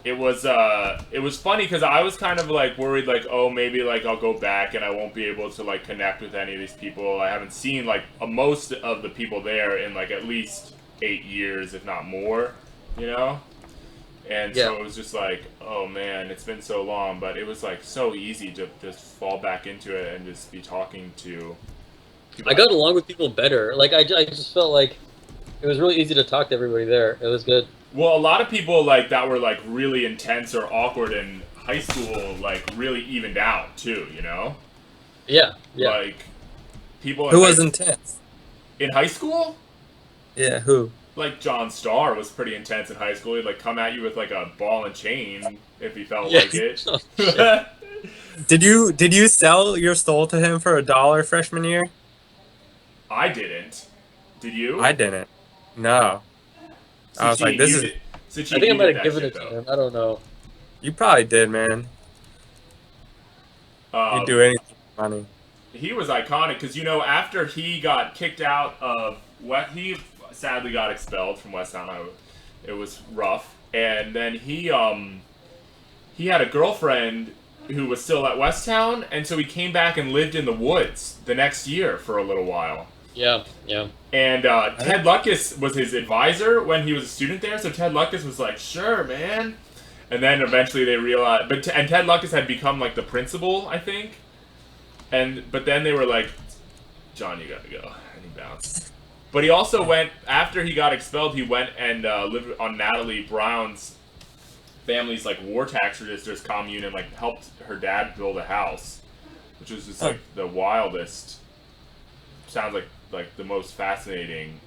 It was funny because I was kind of like worried, like, oh, maybe like I'll go back and I won't be able to like connect with any of these people. I haven't seen like most of the people there in like at least 8 years, if not more, you know. And so it was just like, oh man, it's been so long, but it was like so easy to just fall back into it and just be talking to people.
I got along with people better. Like I just felt like it was really easy to talk to everybody there. It was good.
Well, a lot of people like that were like really intense or awkward in high school, like really evened out too, you know?
Yeah.
Like people
Who was intense?
in high school?
Yeah, who?
Like John Starr was pretty intense in high school. He'd like come at you with like a ball and chain if he felt like it.
Oh,
Did you sell your soul to him for $1 freshman year?
I didn't. Did you?
I didn't. No. I was like, this is.
Sachin,
I think I
you
might
did
have
that
given
shit,
it to
though.
him. I don't know.
You probably did, man. You'd do anything for money.
He was iconic because, you know, after he got kicked out of he sadly got expelled from West Town. It was rough. And then he had a girlfriend who was still at West Town, and so he came back and lived in the woods the next year for a little while.
Yeah.
And Ted Lucas was his advisor when he was a student there, so Ted Lucas was like, sure, man. And then eventually they realized, and Ted Lucas had become like the principal, I think. But then they were like, John, you gotta go. And he bounced. But he also went, after he got expelled, he went and lived on Natalie Brown's family's like war tax registers commune and like helped her dad build a house, which was just like the wildest. Sounds like the most fascinating.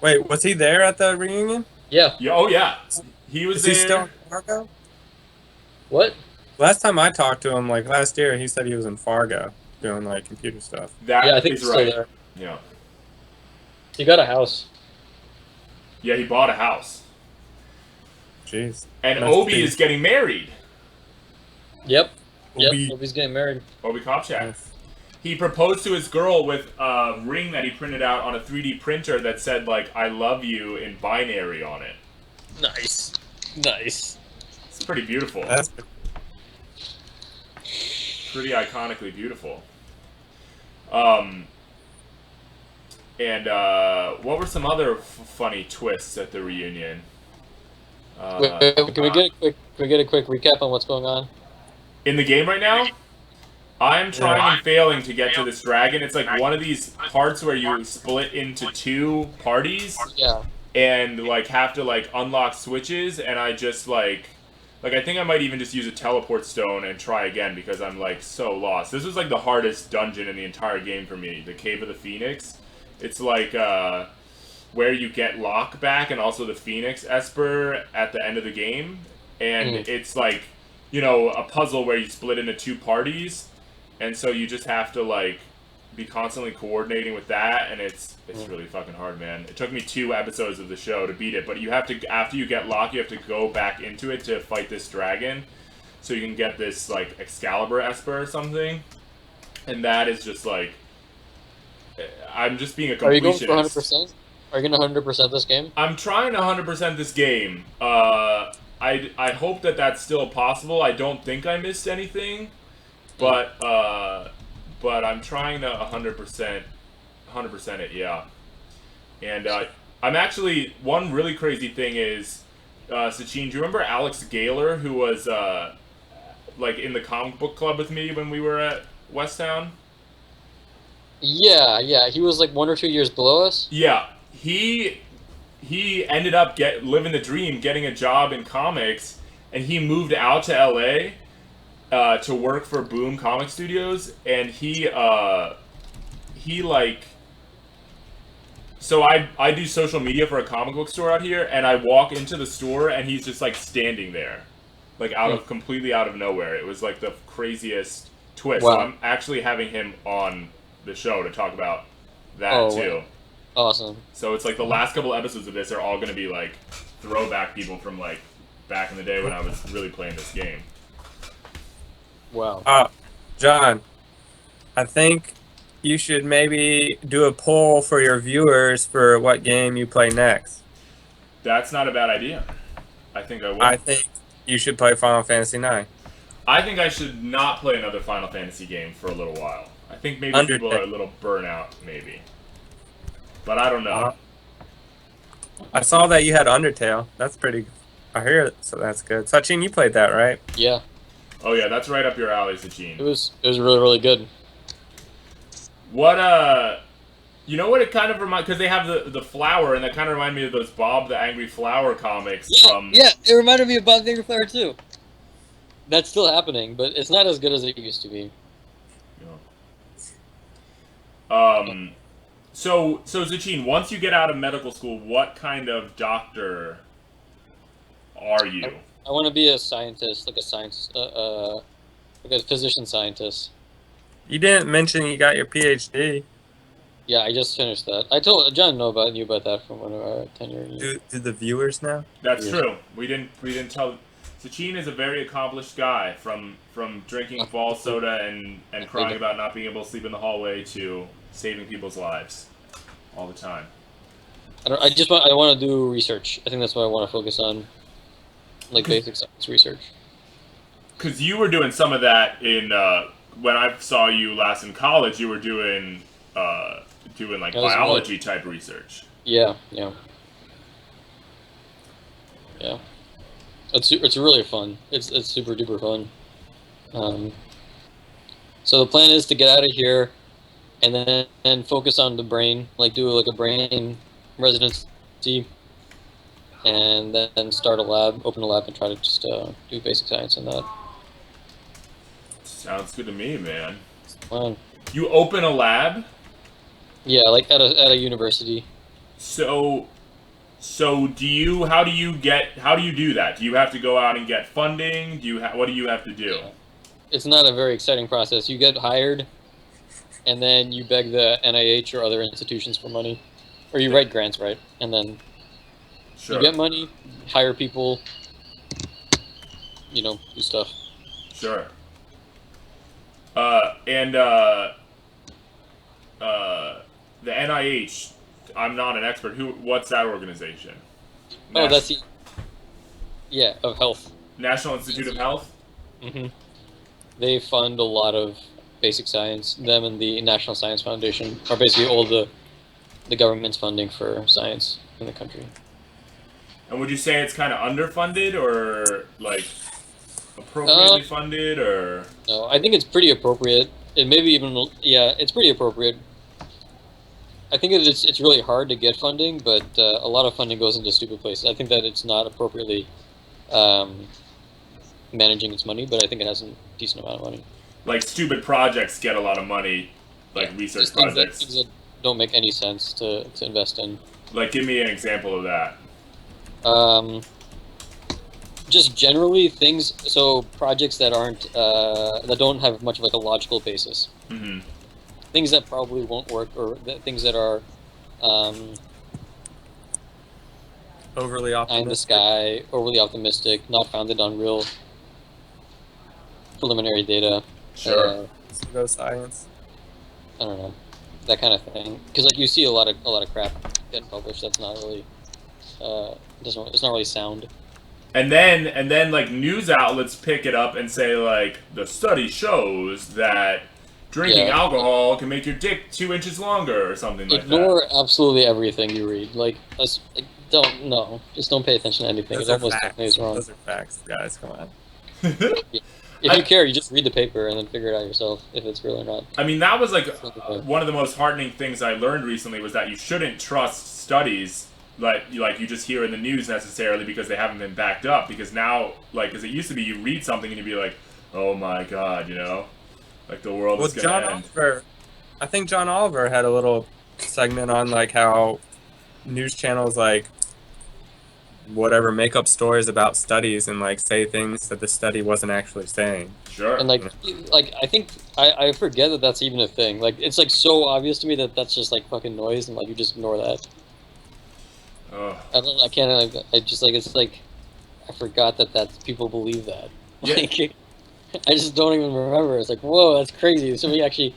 Wait, was he there at the reunion?
Yeah.
Oh yeah, he was
Is
there.
he still in Fargo?
What?
Last time I talked to him, like last year, he said he was in Fargo doing like computer stuff.
That
Yeah, I think
is
he's still
right.
there.
Yeah.
He got a house.
Yeah, he bought a house.
Jeez.
And
Must
Obi
be-
is getting married.
Yep.
Obi-
Obi's getting married.
Obi Kopchak.
Yes.
He proposed to his girl with a ring that he printed out on a 3D printer that said like "I love you" in binary on it.
Nice.
It's pretty beautiful.
That's
Pretty iconically beautiful. And what were some other funny twists at the reunion?
Wait, can we get a we get a quick recap on what's going on?
In the game right now, I'm trying and failing to get to this dragon. It's like one of these parts where you split into 2 parties.
Yeah.
And like have to like unlock switches, and I just like I think I might even just use a teleport stone and try again because I'm like so lost. This was like the hardest dungeon in the entire game for me, the Cave of the Phoenix. It's like where you get Locke back and also the Phoenix Esper at the end of the game, and it's like, you know, a puzzle where you split into 2 parties, and so you just have to like be constantly coordinating with that, and it's really fucking hard, man. It took me 2 episodes of the show to beat it, but you have to, after you get Locke, you have to go back into it to fight this dragon, so you can get this like Excalibur Esper or something, and that is just like, I'm just being a completionist.
Are you going for 100%? Are you going to 100% this game?
I'm trying to 100% this game. I hope that that's still possible. I don't think I missed anything, but I'm trying to 100% it, yeah. And I'm actually, one really crazy thing is, Sachin, do you remember Alex Gaylor, who was like in the comic book club with me when we were at Westtown?
Yeah, he was like 1 or 2 years below us.
Yeah, he ended up living the dream, getting a job in comics, and he moved out to LA. To work for Boom Comic Studios, and he like, so I do social media for a comic book store out here, and I walk into the store and he's just like standing there, like completely out of nowhere. It was like the craziest twist.
Wow.
So I'm actually having him on the show to talk about that too.
Wow. Awesome.
So it's like the last couple episodes of this are all going to be like throwback people from like back in the day when I was really playing this game.
Wow.
John, I think you should maybe do a poll for your viewers for what game you play next.
That's not a bad idea. I think I will.
I think you should play Final Fantasy IX.
I think I should not play another Final Fantasy game for a little while. I think maybe people are a little burnout, maybe. But I don't know.
I saw that you had Undertale. That's pretty good. I hear it, so that's good. Sachin, you played that, right?
Yeah.
Oh yeah, that's right up your alley, Sachin.
It was really, really good.
What you know what it kind of reminds, because they have the flower, and that kind of reminded me of those Bob the Angry Flower comics.
Yeah, it reminded me of Bob the Angry Flower too. That's still happening, but it's not as good as it used to be.
Yeah. So Sachin, once you get out of medical school, what kind of doctor are you?
I want to be a scientist, like a physician scientist.
You didn't mention you got your PhD.
Yeah, I just finished that. I told John knew about that from one of our 10-year years.
Do the viewers know?
That's true. We didn't tell. Sachin is a very accomplished guy, from drinking ball soda and crying about not being able to sleep in the hallway to saving people's lives all the time.
I want to do research. I think that's what I want to focus on, like basic science research.
Because you were doing some of that in when I saw you last in college. You were doing like biology type research.
Yeah. It's really fun. It's super duper fun. So the plan is to get out of here, and then focus on the brain, like do like a brain residency, and then open a lab, and try to just do basic science in that.
Sounds good to me, man.
It's fun.
You open a lab?
Yeah, like at a university.
So how do you do that? Do you have to go out and get funding? What do you have to do?
It's not a very exciting process. You get hired, and then you beg the NIH or other institutions for money, or you write grants, right? And then you get money, hire people, do stuff.
Sure. The NIH, I'm not an expert. What's that organization?
Oh, that's of health.
National Institute of Health?
Mm-hmm. They fund a lot of basic science. Them and the National Science Foundation are basically all the government's funding for science in the country.
And would you say it's kind of underfunded, or like? appropriately funded, or
No, I think it's pretty appropriate. It maybe even it's pretty appropriate. I think it's really hard to get funding, but a lot of funding goes into stupid places. I think that it's not appropriately managing its money, but I think it has a decent amount of money.
like stupid projects get a lot of money, like research
Just things
projects.
that don't make any sense to invest in.
Like, give me an example of that.
Just generally things. So projects that aren't that don't have much of like a logical basis.
Mm-hmm.
Things that probably won't work, or things that are
Overly
eye in the
optimistic.
sky, overly optimistic, not founded on real preliminary data.
Sure.
Pseudoscience.
I don't know, that kind of thing. Because like you see a lot of crap getting published that's not really it's not really sound.
And then like news outlets pick it up and say like the study shows that drinking
Yeah.
alcohol can make your dick 2 inches longer or something like
Ignore absolutely everything you read. Like, just don't pay attention to anything.
Those
It
are
almost
facts.
definitely is wrong.
Those are facts, guys. Come on.
that.
If you care, you just read the paper and then figure it out yourself if it's real or not.
I mean, that was like
Okay.
one of the most heartening things I learned recently was that you shouldn't trust studies like you just hear in the news necessarily because they haven't been backed up. Because now, like, as it used to be, you read something and you'd be like, oh my god, you know, like the world
Well,
is gonna end.
I think John Oliver had a little segment on like how news channels like whatever make up stories about studies and like say things that the study wasn't actually saying.
Sure.
And like I think I forget that that's even a thing. Like it's like so obvious to me that that's just like fucking noise, and like you just ignore that.
Ugh.
I can't. I just like it's like I forgot that people believe that.
Yeah.
Like I just don't even remember. It's like whoa, that's crazy. Somebody actually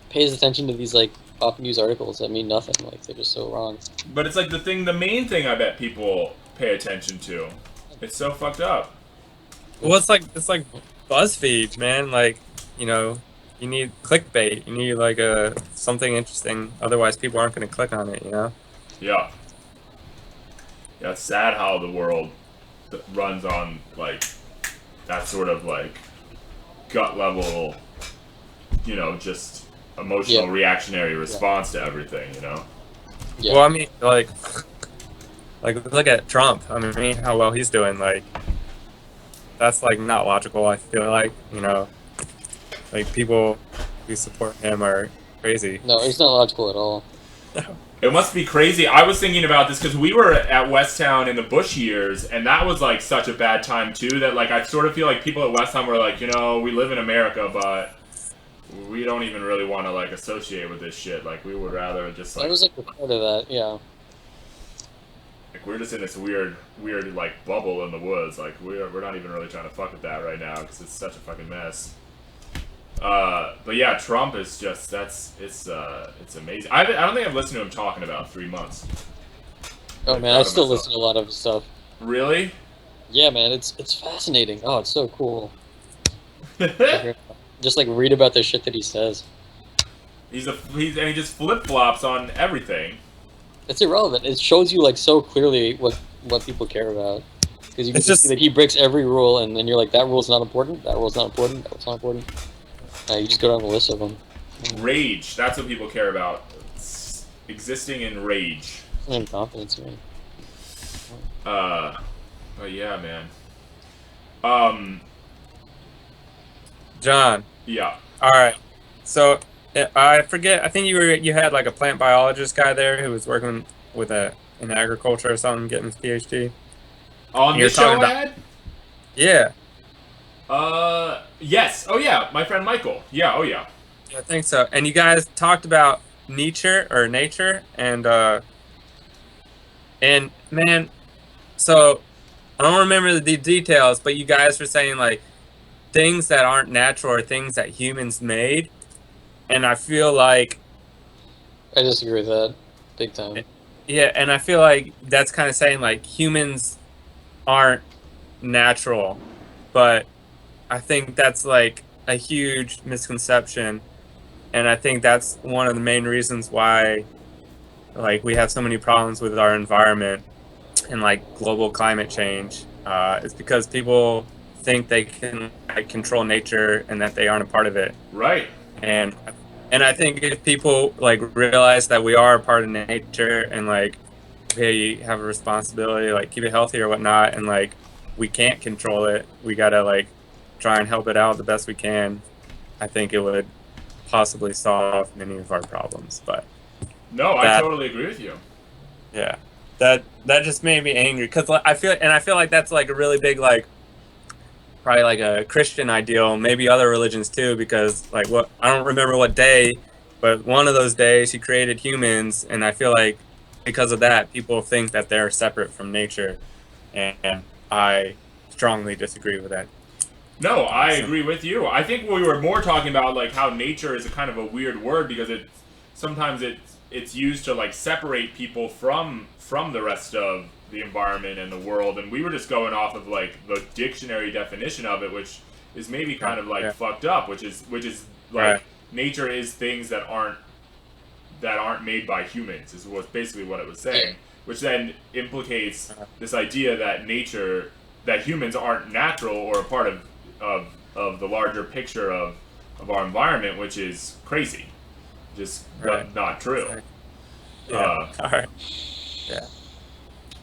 pays attention to these like off news articles that mean nothing. Like they're just so wrong.
But it's like the main thing I bet people pay attention to. It's so fucked up.
Well, it's like BuzzFeed, man. Like, you know, you need clickbait. You need like something interesting. Otherwise, people aren't going to click on it. You know.
Yeah. Yeah, it's sad how the world runs on like that sort of like gut level, you know, just emotional reactionary response to everything, you know.
Yeah.
Well, I mean, like look at Trump. I mean, how well he's doing. Like, that's like not logical. I feel like, you know, like people who support him are crazy.
No, it's not logical at all.
It must be crazy. I was thinking about this because we were at Westtown in the Bush years, and that was like such a bad time too. That like I sort of feel like people at Westtown were like, you know, we live in America, but we don't even really want to like associate with this shit. Like we would rather just like
I was like a part of that. Yeah.
like we're just in this weird like bubble in the woods. Like we're not even really trying to fuck with that right now because it's such a fucking mess. But yeah, Trump is just it's amazing. I don't think I've listened to him talk in about 3 months.
Oh man, I still listen to a lot of his stuff.
Really?
Yeah, man, it's fascinating. Oh, it's so cool. Just like read about the shit that he says.
He just flip flops on everything.
It's irrelevant. It shows you like so clearly what people care about. Because you can
It's
just see
just-
that he breaks every rule, and then you're like, that rule's not important. That rule's not important. That rule's not important. You just go down the list of them.
Rage. That's what people care about. Existing in rage.
And confidence, man.
But yeah, man.
John.
Yeah.
All right. So I forget. I think you had like a plant biologist guy there who was working with in agriculture or something, getting his PhD.
On
You're
the show
talking about-
ad?
Yeah,
Yes. Oh yeah, my friend Michael. Yeah. Oh yeah.
I think so. And you guys talked about nature, and man, so I don't remember the details, but you guys were saying like things that aren't natural or things that humans made, and I feel like
I disagree with that. Big time.
yeah, and I feel like that's kind of saying like humans aren't natural, but I think that's like a huge misconception, and I think that's one of the main reasons why like we have so many problems with our environment and like global climate change. It's because people think they can like control nature and that they aren't a part of it.
Right.
And I think if people like realize that we are a part of nature and like we have a responsibility, like keep it healthy or whatnot, and like we can't control it, we gotta like try and help it out the best we can. I think it would possibly solve many of our problems. But
no, I totally agree with you.
Yeah, that just made me angry because I feel like that's like a really big like probably like a Christian ideal, maybe other religions too, because like what I don't remember what day, but one of those days he created humans, and I feel like because of that, people think that they're separate from nature, and I strongly disagree with that.
No, I agree with you. I think we were more talking about like how nature is a kind of a weird word because sometimes it's used to like separate people from the rest of the environment and the world, and we were just going off of like the dictionary definition of it, which is maybe kind of like fucked up, which is like nature is things that aren't made by humans is basically what it was saying, which then implicates this idea that humans aren't natural or a part of the larger picture of our environment, which is crazy, just not true.
All right. Yeah.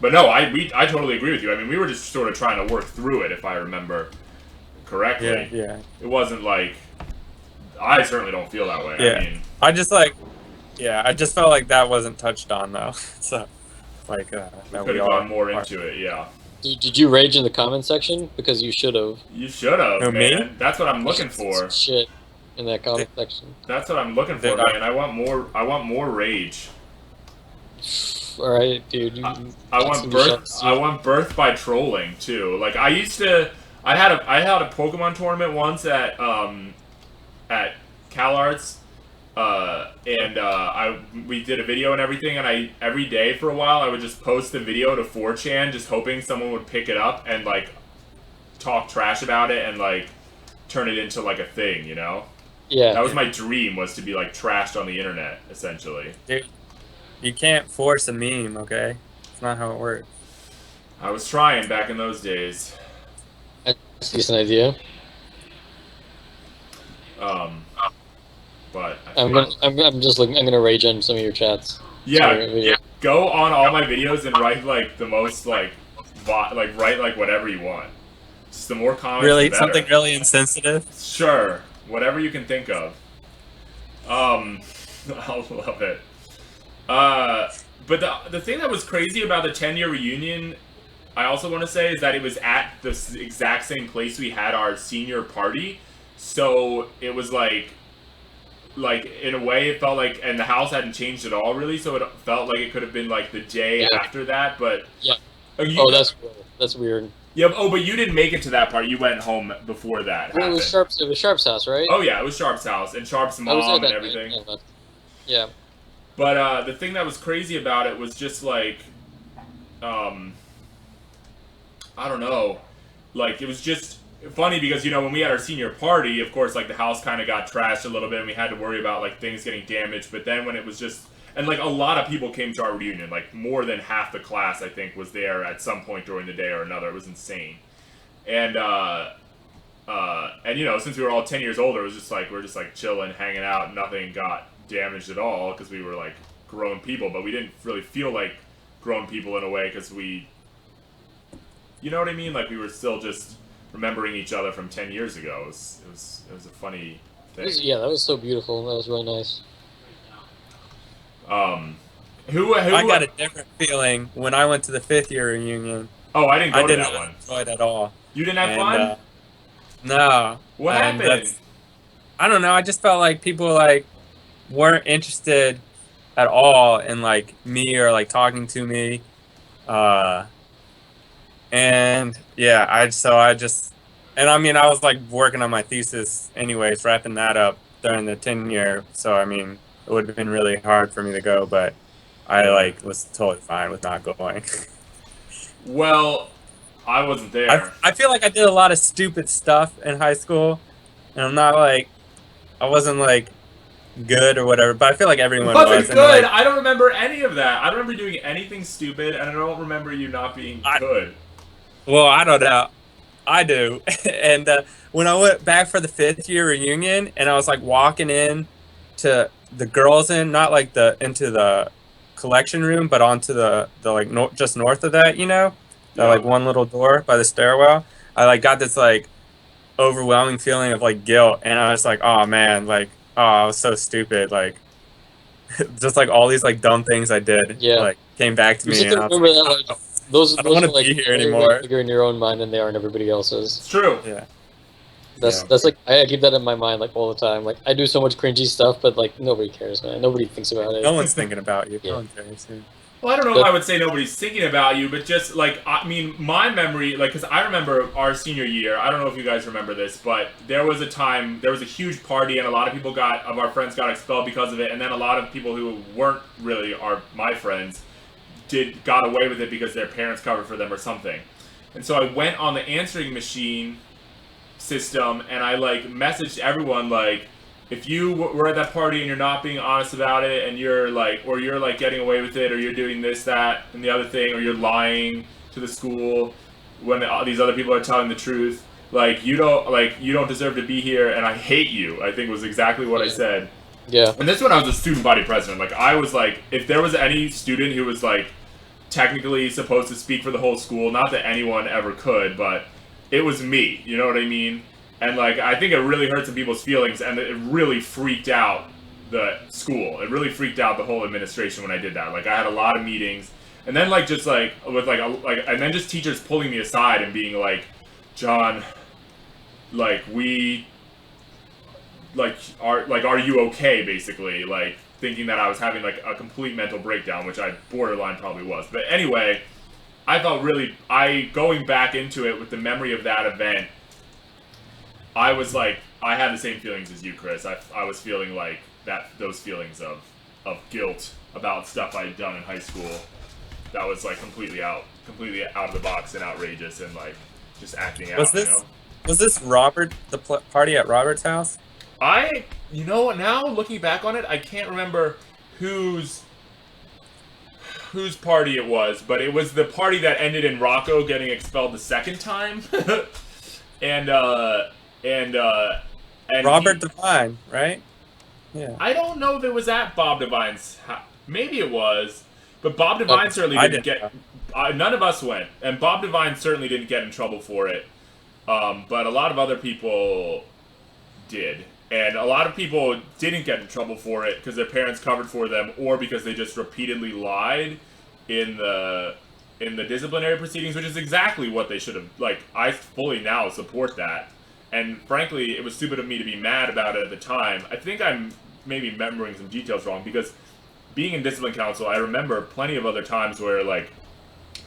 But no, I totally agree with you. I mean, we were just sort of trying to work through it, if I remember correctly.
Yeah.
It wasn't like I certainly don't feel that way.
Yeah.
I mean,
I just felt like that wasn't touched on though. So, like,
we could have gone more into it. Yeah.
Did you rage in the comment section? Because you should have.
You should have, man.
Me?
That's what I'm looking for.
Shit in that comment section.
That's what I'm looking for, man. I want more rage.
All right, dude.
I want birth by trolling too. Like I had a Pokemon tournament once at CalArts, and we did a video and everything. And every day for a while I would just post the video to 4chan, just hoping someone would pick it up and like talk trash about it and like turn it into like a thing, you know?
Yeah.
That was my dream, was to be like trashed on the internet, essentially.
Dude, you can't force a meme, okay? It's not how it works.
I was trying back in those days.
That's a decent idea.
But
I'm gonna rage on some of your chats.
Yeah, go on all my videos and write like the most like write like whatever you want. Just the more comments,
Really,
the better.
something really insensitive.
Sure, whatever you can think of. I love it. But the thing that was crazy about the 10-year reunion, I also want to say, is that it was at the exact same place we had our senior party. So it was like in a way it felt like, and the house hadn't changed at all really, so it felt like it could have been like the day after that. But
that's weird.
Yeah. Oh, but you didn't make it to that part. You went home before that.
Well, it was Sharp's house, right?
Oh yeah, it was Sharp's house and Sharp's mom and everything.
Yeah.
But the thing that was crazy about it was just like, I don't know, like it was just funny because, you know, when we had our senior party, of course, like the house kind of got trashed a little bit and we had to worry about like things getting damaged. But then when it was just, and like a lot of people came to our reunion, like more than half the class, I think, was there at some point during the day or another. It was insane. And you know, since we were all 10 years older, it was just like, we're just like chilling, hanging out, nothing got damaged at all because we were like grown people, but we didn't really feel like grown people in a way because we, you know what I mean? Like we were still just remembering each other from 10 years ago. It was a funny thing.
That was so beautiful. That was really nice.
Who
I got a different feeling when I went to the 5th year reunion.
Oh, I didn't go to that one.
Enjoy it at all.
You didn't have fun?
No.
What happened?
I don't know. I just felt like people like weren't interested at all in like me or like talking to me. And yeah, I mean, I was like working on my thesis anyways, wrapping that up during the 10 year. So I mean, it would have been really hard for me to go, but I like was totally fine with not going.
Well, I wasn't there.
I feel like I did a lot of stupid stuff in high school, and I wasn't like good or whatever, but I feel like everyone was.
Wasn't good. I don't remember any of that. I don't remember doing anything stupid, and I don't remember you not being good.
Well, I don't know. I do. And when I went back for the 5th year reunion, and I was like walking in to the girls in, not like the into the collection room, but onto the like just north of that, the
Yeah.
like one little door by the stairwell. I like got this like overwhelming feeling of like guilt, and I was like, oh man, like oh, I was so stupid, like just like all these like dumb things I did
Yeah.
like came back to
You
me,
just
and
have
I
to
was
remember
like,
that, like, those
I don't
those
want
are
to
like
be here
way
anymore.
bigger in your own mind than they are in everybody
It's
else's.
true.
Yeah.
That's
Yeah.
that's like I keep that in my mind like all the time. Like I do so much cringy stuff, but like nobody cares, man. Nobody thinks about
No
it.
one's thinking about you. No
Yeah.
one cares. Yeah.
Well, I don't know if
But
I would say nobody's thinking about you, but just like, I mean, my memory, like, because I remember our senior year, I don't know if you guys remember this, but there was a time, there was a huge party, and a lot of people of our friends got expelled because of it, and then a lot of people who weren't really my friends got away with it because their parents covered for them or something. And so I went on the answering machine system, and I like messaged everyone like, if you were at that party and you're not being honest about it, and you're like, or you're like getting away with it, or you're doing this, that, and the other thing, or you're lying to the school when these other people are telling the truth, like you don't deserve to be here, and I hate you. I think was exactly what I said.
yeah.
And this is when I was a student body president. Like I was like, if there was any student who was like technically supposed to speak for the whole school, not that anyone ever could, but it was me. You know what I mean? And like I think it really hurt some people's feelings, and it really freaked out the school. It really freaked out the whole administration when I did that. Like I had a lot of meetings, and then like just like with and then just teachers pulling me aside and being like, John, like we are you okay, basically, like thinking that I was having like a complete mental breakdown, which I borderline probably was. But anyway, I felt really, going back into it with the memory of that event, I was like, I had the same feelings as you, Chris. I was feeling like those feelings of guilt about stuff I had done in high school that was like completely out of the box and outrageous, and like just acting out.
Was this Robert, the party at Robert's house?
You know what, now looking back on it, I can't remember whose party it was, but it was the party that ended in Rocco getting expelled the second time. and
Robert Devine, right? Yeah.
I don't know if it was at Bob Devine's maybe it was, but Bob Devine certainly didn't get. None of us went, and Bob Devine certainly didn't get in trouble for it. But a lot of other people did. And a lot of people didn't get in trouble for it because their parents covered for them, or because they just repeatedly lied in the disciplinary proceedings, which is exactly what they should have. Like, I fully now support that. And frankly, it was stupid of me to be mad about it at the time. I think I'm maybe remembering some details wrong, because being in discipline council, I remember plenty of other times where like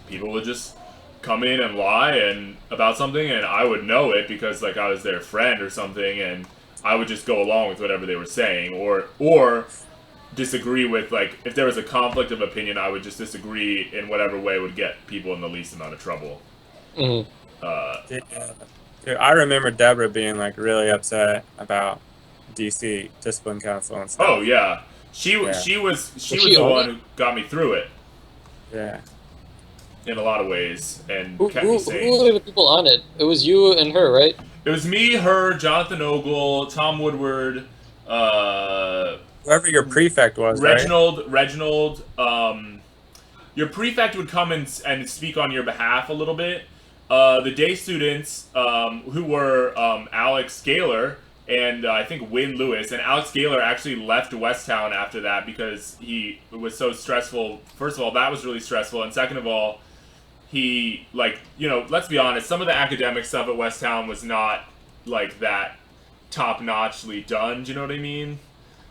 people would just come in and lie about something, and I would know it because like I was their friend or something, and I would just go along with whatever they were saying, or disagree with, like, if there was a conflict of opinion, I would just disagree in whatever way would get people in the least amount of trouble.
Mm-hmm.
Dude, I remember Deborah being like really upset about DC discipline council and stuff.
Oh yeah, she was the one who got me through it.
Yeah.
In a lot of ways, and
Who
kept me sane.
were the people on it? It was you and her, right?
It was me, her, Jonathan Ogle, Tom Woodward,
whoever your prefect was,
Reginald. Your prefect would come and speak on your behalf a little bit. The day students, who were Alex Gaylor and I think Wynn Lewis, and Alex Gaylor actually left Westtown after that because it was so stressful. First of all, that was really stressful, and second of all, he, like, you know, let's be honest, some of the academic stuff at Westtown was not like that top-notchly done. Do you know what I mean?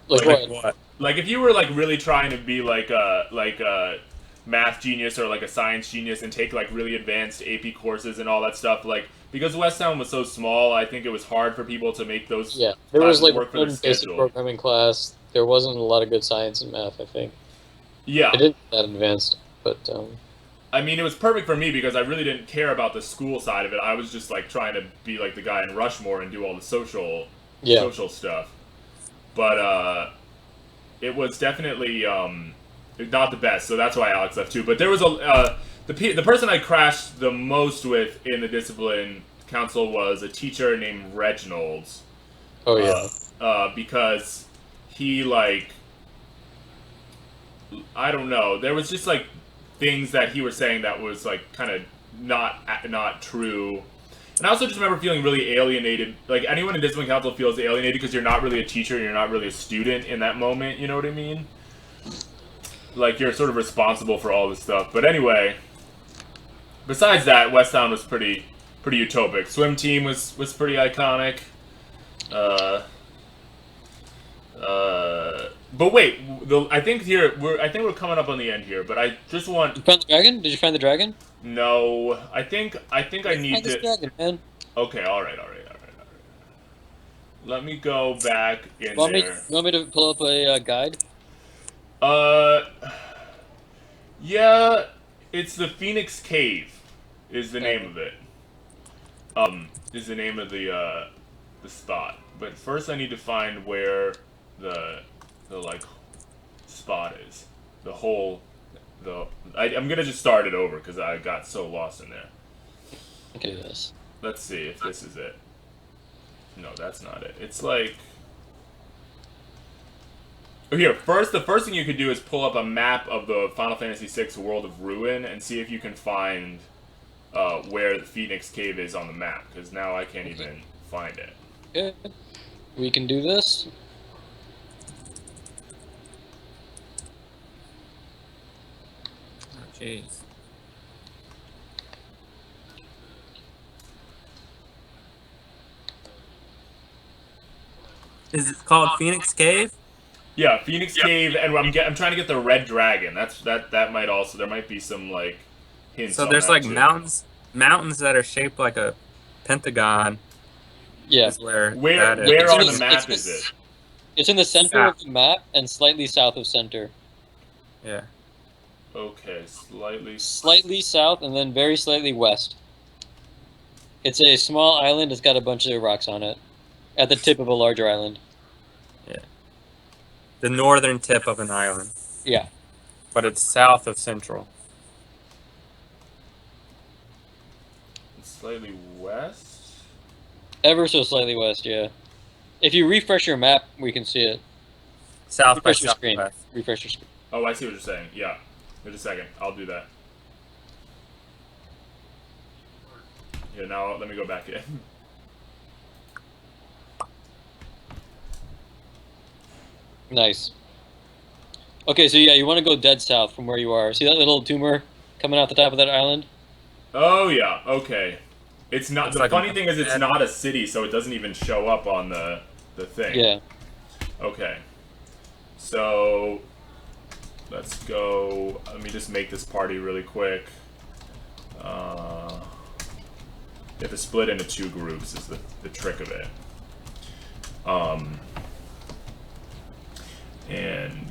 Like what?
Like if you were like really trying to be like a math genius or like a science genius and take like really advanced AP courses and all that stuff, like, because Westtown was so small, I think it was hard for people to make those.
Yeah, there was like
work for
one
their
basic
schedule.
programming class. There wasn't a lot of good science and math, I think.
Yeah.
It didn't that advanced, but
I mean, it was perfect for me because I really didn't care about the school side of it. I was just like trying to be like the guy in Rushmore and do all the social stuff. But it was definitely not the best, so that's why Alex left too. But there was the person I crashed the most with in the discipline council was a teacher named Reginald.
Oh yeah.
Because he like, I don't know, there was just like things that he was saying that was like kind of not true. And I also just remember feeling really alienated. Like anyone in discipline council feels alienated because you're not really a teacher, you're not really a student in that moment. You know what I mean? Like you're sort of responsible for all this stuff. But anyway, besides that, Westtown was pretty utopic. Swim team was pretty iconic. But wait, I think we're coming up on the end here. But I just want.
You found the dragon? Did you find the dragon?
No, I think I need
Find this
to.
dragon, man.
Okay, all right. Let me go back in
You
there.
want me to pull up a guide?
Yeah, it's the Phoenix Cave, is the name of it. Is the name of the spot. But first, I need to find where the like spot is. I'm gonna just start it over because I got so lost in there.
Okay, this.
Let's see if this is it. No, that's not it. It's like. Oh, here, the first thing you could do is pull up a map of the Final Fantasy VI World of Ruin and see if you can find where the Phoenix Cave is on the map, because now I can't even find it.
Okay. We can do this.
Oh, jeez. Is it called Phoenix Cave?
Yeah, Phoenix Cave, and I'm trying to get the red dragon. That might also, there might be some like hints.
So
on
there's
that,
like
too.
mountains that are shaped like a pentagon.
Yeah.
Is where
Where
that
on
is.
the map is it?
It's in the center of the map and slightly south of center.
Yeah.
Okay,
Slightly south and then very slightly west. It's a small island. It's got a bunch of rocks on it. At the tip of a larger island.
Yeah. The northern tip of an island.
Yeah.
But it's south of central.
Slightly west.
Ever so slightly west, yeah. If you refresh your map, we can see it.
South by
Refresh your screen.
southwest.
Refresh your screen.
Oh, I see what you're saying. Yeah. Wait a second. I'll do that. Yeah, now let me go back in.
Nice. Okay, so yeah, you want to go dead south from where you are. See that little tumor coming out the top of that island?
Oh, yeah. Okay. It's not.
It's
The
like
funny
a-
thing is, it's not a city, so it doesn't even show up on the thing.
Yeah.
Okay. So let's go. Let me just make this party really quick. You have to split into 2 groups is the trick of it. And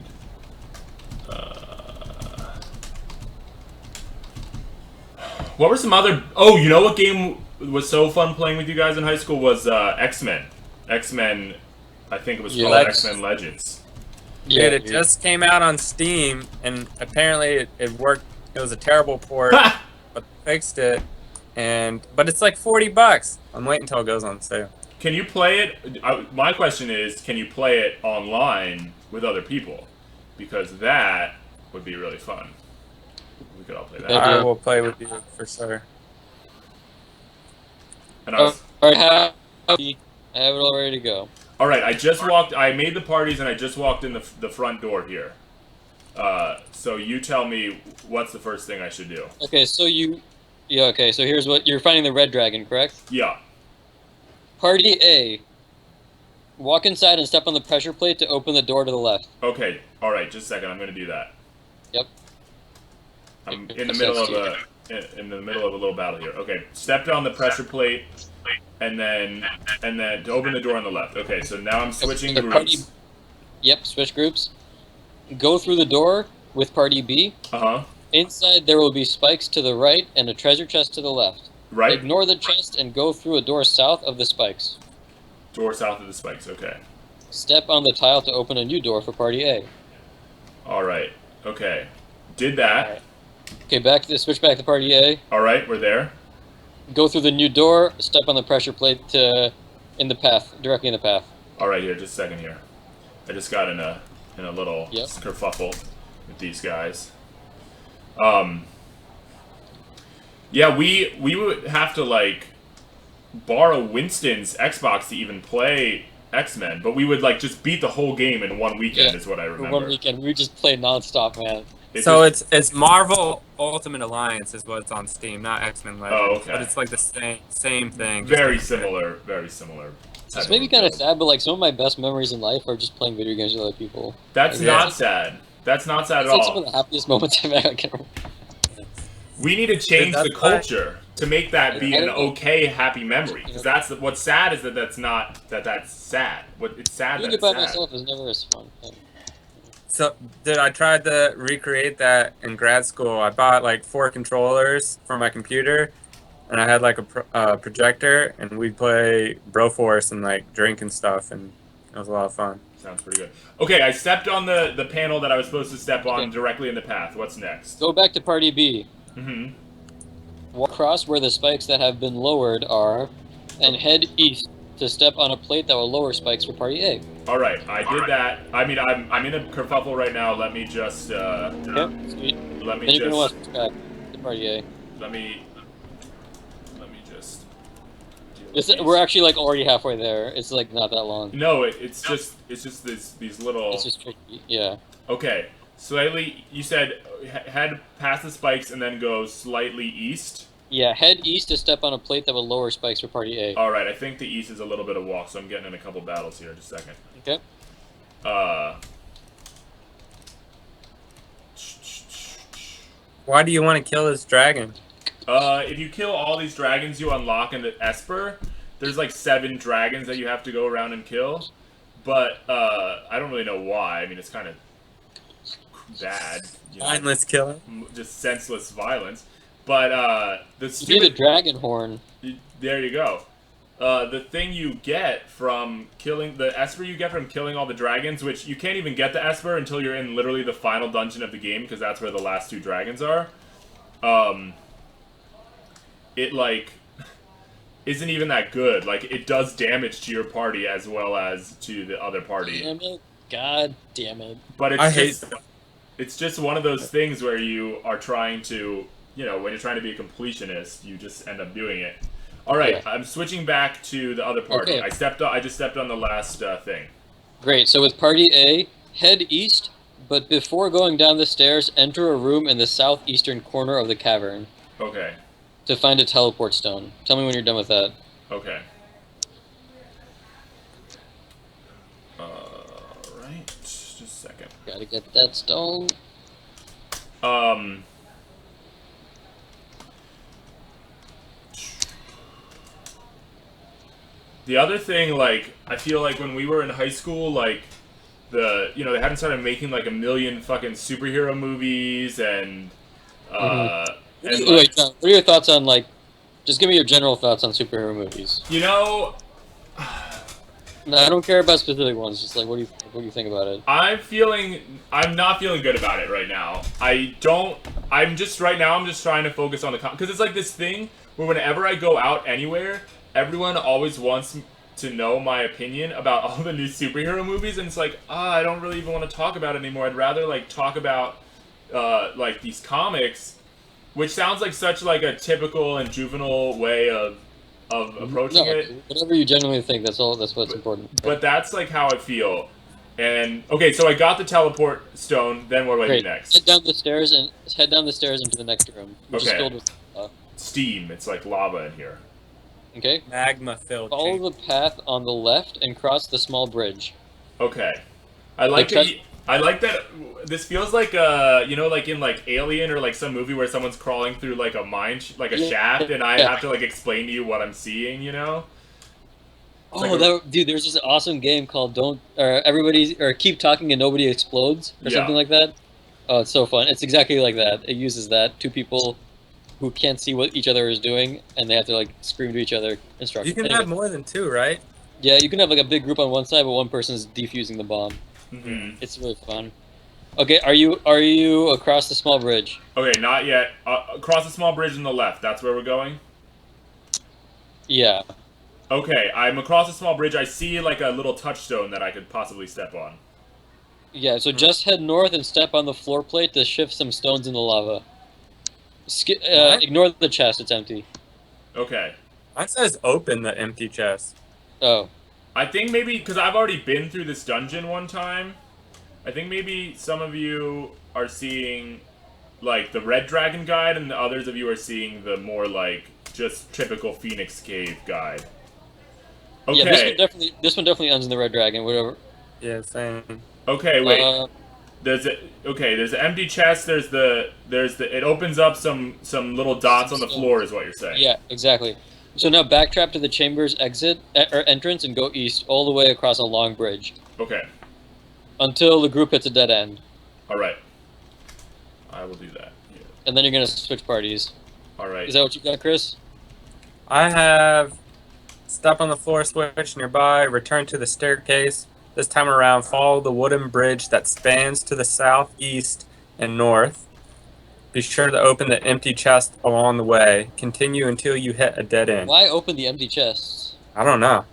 what were some other? Oh, you know what game was so fun playing with you guys in high school was X-Men. X-Men, I think it was called X-Men Legends.
Yeah,
Dude, it just came out on Steam, and apparently it worked. It was a terrible port, but they fixed it. But it's like $40. I'm waiting until it goes on sale.
Can you play it? My question is, can you play it online with other people? Because that would be really fun. We could all play that.
Yeah.
I will play with you for sure.
And I was,
Alright, I have it all ready to go.
all right, I made the parties and I just walked in the front door here. So you tell me what's the first thing I should do.
Okay, so okay, so here's what, you're finding the red dragon, correct?
Yeah.
Party A. Walk inside and step on the pressure plate to open the door to the left.
Okay. All right. Just a second. I'm gonna do that.
Yep.
I'm in the middle of a little battle here. Okay. Step down the pressure plate, and then to open the door on the left. Okay. So now I'm switching
The party-
groups.
Yep, switch groups. Go through the door with party B.
Uh-huh.
Inside there will be spikes to the right and a treasure chest to the left.
Right.
Ignore the chest and go through a door south of the spikes.
Door south of the spikes. Okay.
Step on the tile to open a new door for party A.
All right. Okay. Did that.
Okay, switch back to party A.
All right. We're there.
Go through the new door. Step on the pressure plate in the path, directly in the path.
All right, here, just a second here. I just got in a little
Yep.
kerfuffle with these guys. Yeah, we would have to like borrow Winston's Xbox to even play X-Men, but we would like just beat the whole game in one weekend.
Yeah,
Is what I
For
remember.
one weekend, we just played nonstop, man.
So it's Marvel Ultimate Alliance is what's on Steam, not X-Men Legends.
Oh, okay.
But it's like the same thing.
very similar. Very similar.
It's maybe kind of sad, but like some of my best memories in life are just playing video games with other people.
That's
Like,
not
it's
sad. That's not sad at
like some
all.
of the happiest moments I've had.
We need to change
That's
the culture to make that be
I
an
don't know.
okay, happy memory. Because that's what's sad is that that's not that's sad. What it's sad
Doing
that
it
it's
by
sad.
myself is never as fun.
So, dude, I tried to recreate that in grad school. I bought like 4 controllers for my computer, and I had like a projector, and we'd play Broforce and like drink and stuff, and it was a lot of fun.
Sounds pretty good. Okay, I stepped on the panel that I was supposed to step on
Okay.
directly in the path. What's next?
Go back to Party B.
Mm-hmm.
Walk across where the spikes that have been lowered are, and head east to step on a plate that will lower spikes for Party A.
All right, I did that. I mean, I'm in a kerfuffle right now. Let me just
Yep, sweet.
let me
Then you can
just
walk back to Party A.
let me just. deal with
It's,
these.
we're actually like already halfway there. It's like not that long.
No, it's just these little.
It's just tricky. Yeah.
Okay, slightly. You said head past the spikes and then go slightly east.
Yeah, head east to step on a plate that will lower spikes for Party A.
All right, I think the east is a little bit of walk, so I'm getting in a couple battles here. Just a second.
Okay.
Why do you want to kill this dragon?
If you kill all these dragons, you unlock in the Esper. There's like 7 dragons that you have to go around and kill, but I don't really know why. I mean, it's kind of bad. You know,
Mindless killing.
just senseless violence. But the
You need a
stupid.
dragon horn.
There you go. The thing you get from killing the Esper you get from killing all the dragons, which you can't even get the Esper until you're in literally the final dungeon of the game, because that's where the last 2 dragons are. It like isn't even that good. Like it does damage to your party as well as to the other party.
Damn it. God damn it.
But
I hate
it's just one of those things where you are trying to, you know, when you're trying to be a completionist, you just end up doing it. All right,
Yeah.
I'm switching back to the other party.
Okay.
I just stepped on the last thing.
Great. So with Party A, head east, but before going down the stairs, enter a room in the southeastern corner of the cavern
Okay.
to find a teleport stone. Tell me when you're done with that.
Okay. Right. Just a second.
Gotta get that stone.
The other thing, like, I feel like when we were in high school, like, they hadn't started making, like, a million fucking superhero movies, and,
Wait, John, what are your thoughts on, like, just give me your general thoughts on superhero movies.
you know,
No, I don't care about specific ones, just, like, what do you think about it?
I'm not feeling good about it right now. I'm just trying to focus on the, because it's like this thing where whenever I go out anywhere, everyone always wants to know my opinion about all the new superhero movies, and it's like, I don't really even want to talk about it anymore. I'd rather like talk about like these comics, which sounds like such like a typical and juvenile way of approaching
No,
it.
whatever you genuinely think, that's what's important.
But that's like how I feel. And okay, so I got the teleport stone. Then what do I do
Great.
next?
Head down the stairs into the next room, which is
Okay.
filled with
Steam. It's like lava in here.
okay?
Magma filled.
Follow the path on the left and cross the small bridge.
Okay. I like
Because-
that. I like that. This feels like like in like Alien or like some movie where someone's crawling through like a mine, like a
Yeah.
shaft, and I
Yeah.
have to like explain to you what I'm seeing. You know? It's
Oh,
like
dude, there's this awesome game called Keep Talking and Nobody Explodes or
Yeah.
something like that. Oh, it's so fun. It's exactly like that. It uses that. 2 people who can't see what each other is doing, and they have to like scream to each other instructions.
You can
Anyway,
have more than 2, right?
yeah, you can have like a big group on one side, but one person's defusing the bomb.
Mhm.
It's really fun. Okay, are you across the small bridge?
Okay, not yet. Across the small bridge on the left. That's where we're going.
Yeah.
Okay, I'm across a small bridge. I see like a little touchstone that I could possibly step on.
Yeah, so just head north and step on the floor plate to shift some stones in the lava.
What?
Ignore the chest, it's empty.
Okay.
Mine says open the empty chest.
Oh.
I think maybe because I've already been through this dungeon one time. I think maybe some of you are seeing like the Red Dragon guide, and the others of you are seeing the more like just typical Phoenix Cave guide.
Yeah,
Okay.
this one definitely ends in the Red Dragon, whatever.
Yeah, same.
Okay, wait.
Uh,
There's an empty chest. It opens up some little dots
some
on the floor,
stones.
is what you're saying.
Yeah, exactly. So now backtrap to the chamber's or entrance and go east all the way across a long bridge
Okay.
until the group hits a dead end.
All right. I will do that. Yeah.
And then you're gonna switch parties.
All right.
Is that what you got, Chris?
I have step on the floor switch nearby, return to the staircase. This time around, follow the wooden bridge that spans to the south, east, and north. Be sure to open the empty chest along the way. Continue until you hit a dead end.
Why open the empty chests?
I don't know.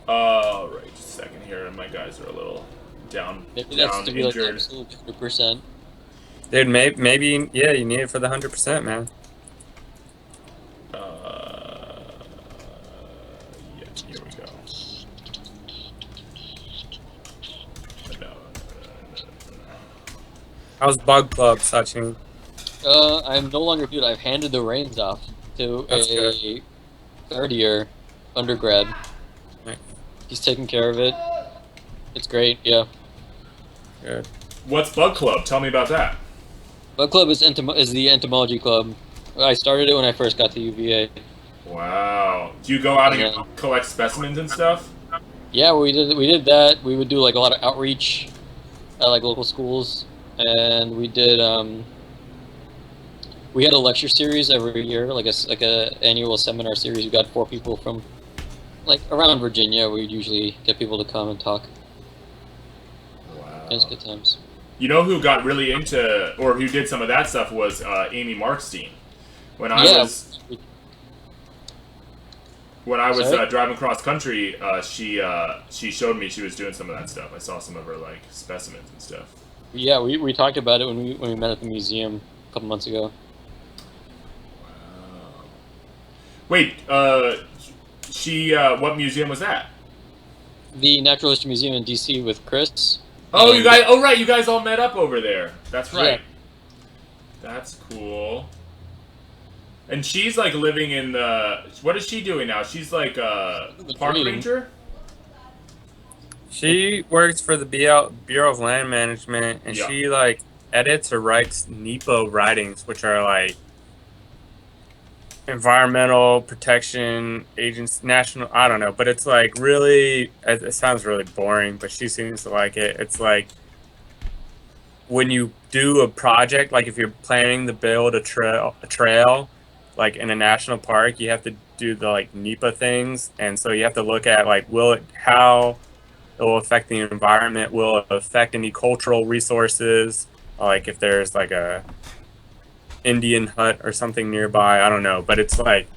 All right. Just a second here. My guys are a little
Maybe that's to be like
injured.
absolute 100%.
Dude, maybe, yeah, you need it for the 100%, man.
Yeah. Here we go. No.
How's Bug Club, Sachin?
I'm no longer good. I've handed the reins off to
That's
a third-year undergrad.
Right.
He's taking care of it. It's great, yeah.
Good.
What's Bug Club? Tell me about that.
Bug Club is the entomology club. I started it when I first got to UVA.
Wow. Do you go out and
Yeah.
collect specimens and stuff?
Yeah, we did that. We would do like a lot of outreach at like local schools, and we had a lecture series every year, like a annual seminar series. We got 4 people from like around Virginia. We'd usually get people to come and talk.
Wow.
It was good times.
You know who got really into, or who did some of that stuff was Amy Markstein. When I
Yeah.
was
Sorry?
driving cross country, she showed me she was doing some of that stuff. I saw some of her like specimens and stuff.
Yeah, we talked about it when we met at the museum a couple months ago.
Wow. Wait, what museum was that?
The Natural History Museum in DC with Chris.
Oh,
and-
you guys! Oh, right, you guys all met up over there. That's right.
Yeah.
That's cool. And she's like living in the. What is she doing now? She's like a park
dream.
ranger.
She works for the Bureau of Land Management, and
Yeah.
she like edits or writes NEPA writings, which are like environmental protection agents, national. I don't know, but it's like really. It sounds really boring, but she seems to like it. It's like when you do a project, like if you're planning to build a trail, like in a national park, you have to do the like NEPA things, and so you have to look at like how it will affect the environment, will it affect any cultural resources, like if there's like a Indian hut or something nearby, I don't know, but it's like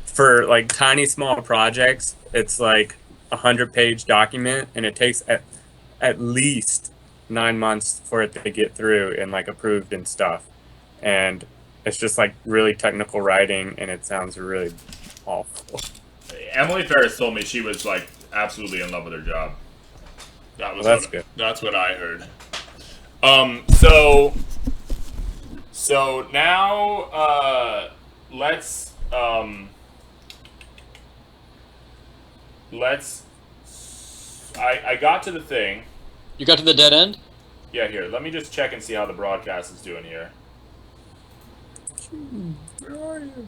for like tiny small projects, it's like 100-page document, and it takes at least 9 months for it to get through and like approved and stuff, and it's just like really technical writing, and it sounds really awful.
Emily Ferris told me she was like absolutely in love with her job. That was
Well, that's good.
That's what I heard. So now let's I got to the thing.
You got to the dead end?
Yeah, here. Let me just check and see how the broadcast is doing here.
Where are you?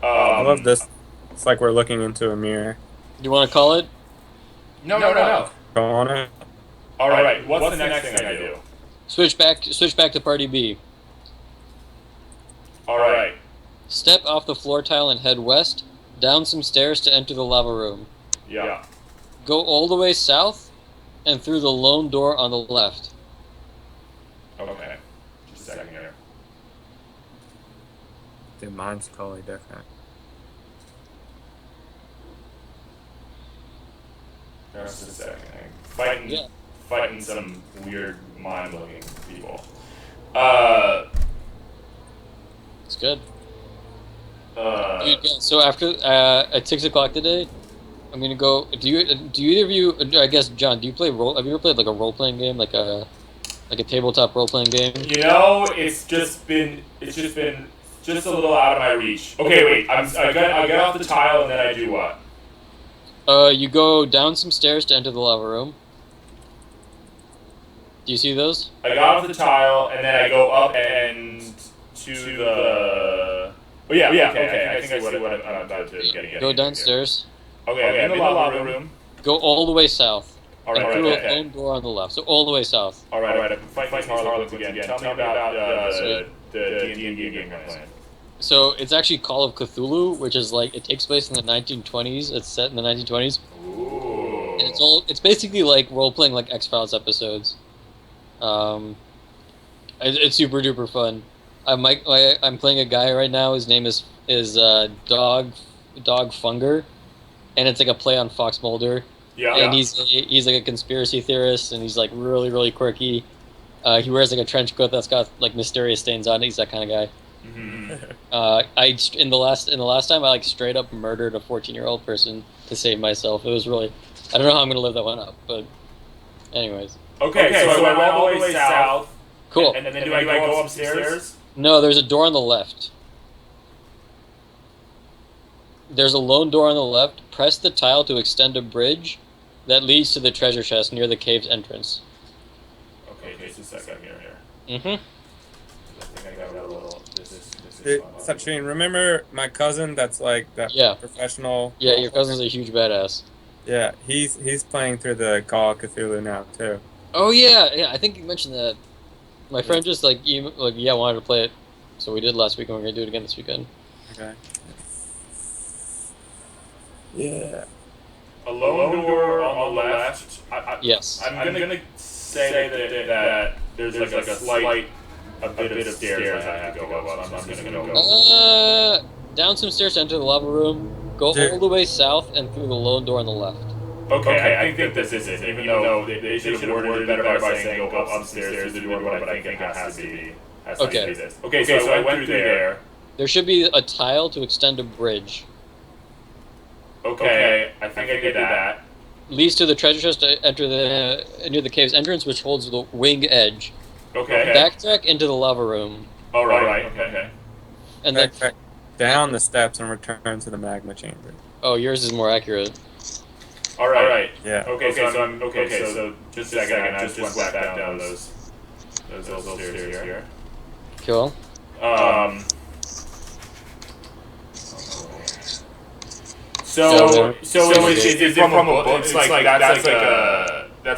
I
I love this. It's like we're looking into a mirror.
You want to call it?
No.
Go on it.
All right. What's the next thing I do?
Switch back to party B.
All right.
Step off the floor tile and head west, down some stairs to enter the lava room.
Yeah.
Go all the way south and through the lone door on the left.
Okay. Just a second.
Dude, mine's totally different.
Just a second.
Yeah.
Fighting some weird mind-blowing people.
It's good. Dude, yeah, so after at 6 o'clock today, I'm gonna go. Do either of you? I guess John, do you play role? Have you ever played like a role playing game, like a tabletop role playing game?
You know, it's just been just a little out of my reach. Okay, wait. I get off the tile and then I do what?
You go down some stairs to enter the lava room. Do you see those?
I got off the tile and then I go up and to the. Oh yeah, okay. I think I see what I'm about to get.
Go downstairs.
Okay, I'm in the lava room.
Go all the way south.
All right,
through a lone door on the left. So all the way south.
All right. I'm fighting Harlequins again. Tell me about the D&D game you're playing.
So it's actually Call of Cthulhu, which is like it takes place in the 1920s. It's set in the 1920s.
Ooh.
And it's basically like role playing like X-Files episodes. It's super duper fun. I'm playing a guy right now. His name is Dog Funger, and it's like a play on Fox Mulder.
Yeah.
And he's like a conspiracy theorist, and he's like really really quirky. He wears like a trench coat that's got like mysterious stains on it. He's that kind of guy.
Mm-hmm.
In the last time I like straight up murdered a 14-year-old person to save myself. It was really, I don't know how I'm gonna live that one up, but anyways.
Okay, so I went all the way south.
Cool.
And then do I go upstairs?
No, there's a door on the left. There's a lone door on the left. Press the tile to extend a bridge that leads to the treasure chest near the cave's entrance.
Okay, just a second here.
Mm-hmm.
I think I got a little. This is fun.
Sachin, remember my cousin that's like that professional?
Yeah, your cousin's a huge badass.
Yeah, he's playing through the Call of Cthulhu now too.
Oh yeah, I think you mentioned that. My friend just wanted to play it, so we did last week, and we're gonna do it again this weekend.
Okay. Yeah.
A lone door on the left.
Yes.
I'm gonna say that there's like a slight bit of stairs I have to go up. So I'm just gonna go.
Down some stairs to enter the lava room. Go all the way south and through the lone door on the left.
Okay, I think this is it. Even though they should have worded it better by saying go upstairs to the door, but I think it has to be this. Okay, so I went through there.
There should be a tile to extend a bridge.
Okay, I think I did that.
Leads to the treasure chest to enter near the cave's entrance, which holds the wing edge.
Okay.
Backtrack into the lava room.
All right. Okay.
And then
down the steps and return to the magma chamber.
Oh, yours is more accurate.
All right.
Yeah.
Okay, so just a second. I just went back down those little stairs here.
Cool.
So is it from a book? It's like that's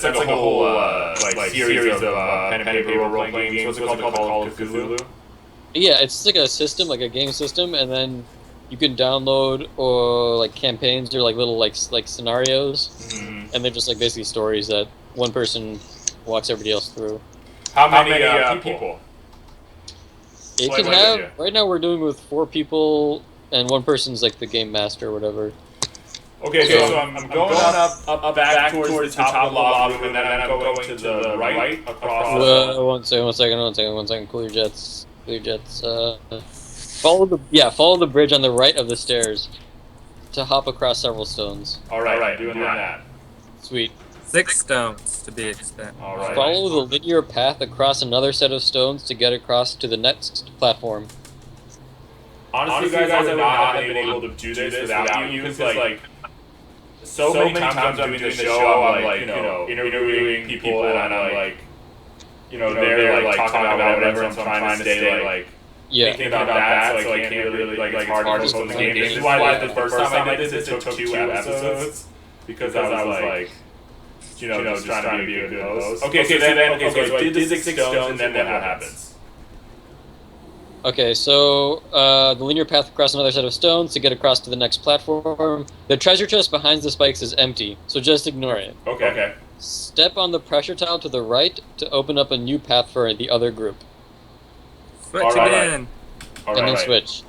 like a whole like series of pen and paper role playing games. What's it called? Call of Cthulhu.
Yeah, it's like a system, like a game system, and then you can download or like campaigns or like little like scenarios, and they're just like basically stories that one person walks everybody else through.
How many people?
It can have. Right now, we're doing with 4 people, and one person's like the game master or whatever.
Okay, so I'm going up back towards the top of the lava room, and then I'm going to the right across.
One second. Cool your jets. Follow the bridge on the right of the stairs to hop across several stones.
All right, doing that.
Sweet.
6 stones to be exact.
All right.
Follow the linear path across another set of stones to get across to the next platform.
Honestly, guys, I would not have been able to do this without you, because like so many times I'm doing the show, I'm like interviewing people, and I'm like they're like talking about whatever, so I'm trying to stay like thinking about that, so I can't really like it's hard to focus on the game. This is why the first time I did this, it took 2 episodes because I was like just trying to be a good host. Okay, so I did the 6 stones, and then what happens?
Okay, so the linear path across another set of stones to get across to the next platform. The treasure chest behind the spikes is empty, so just ignore it.
Okay.
Step on the pressure tile to the right to open up a new path for the other group.
Switch again.
And then switch.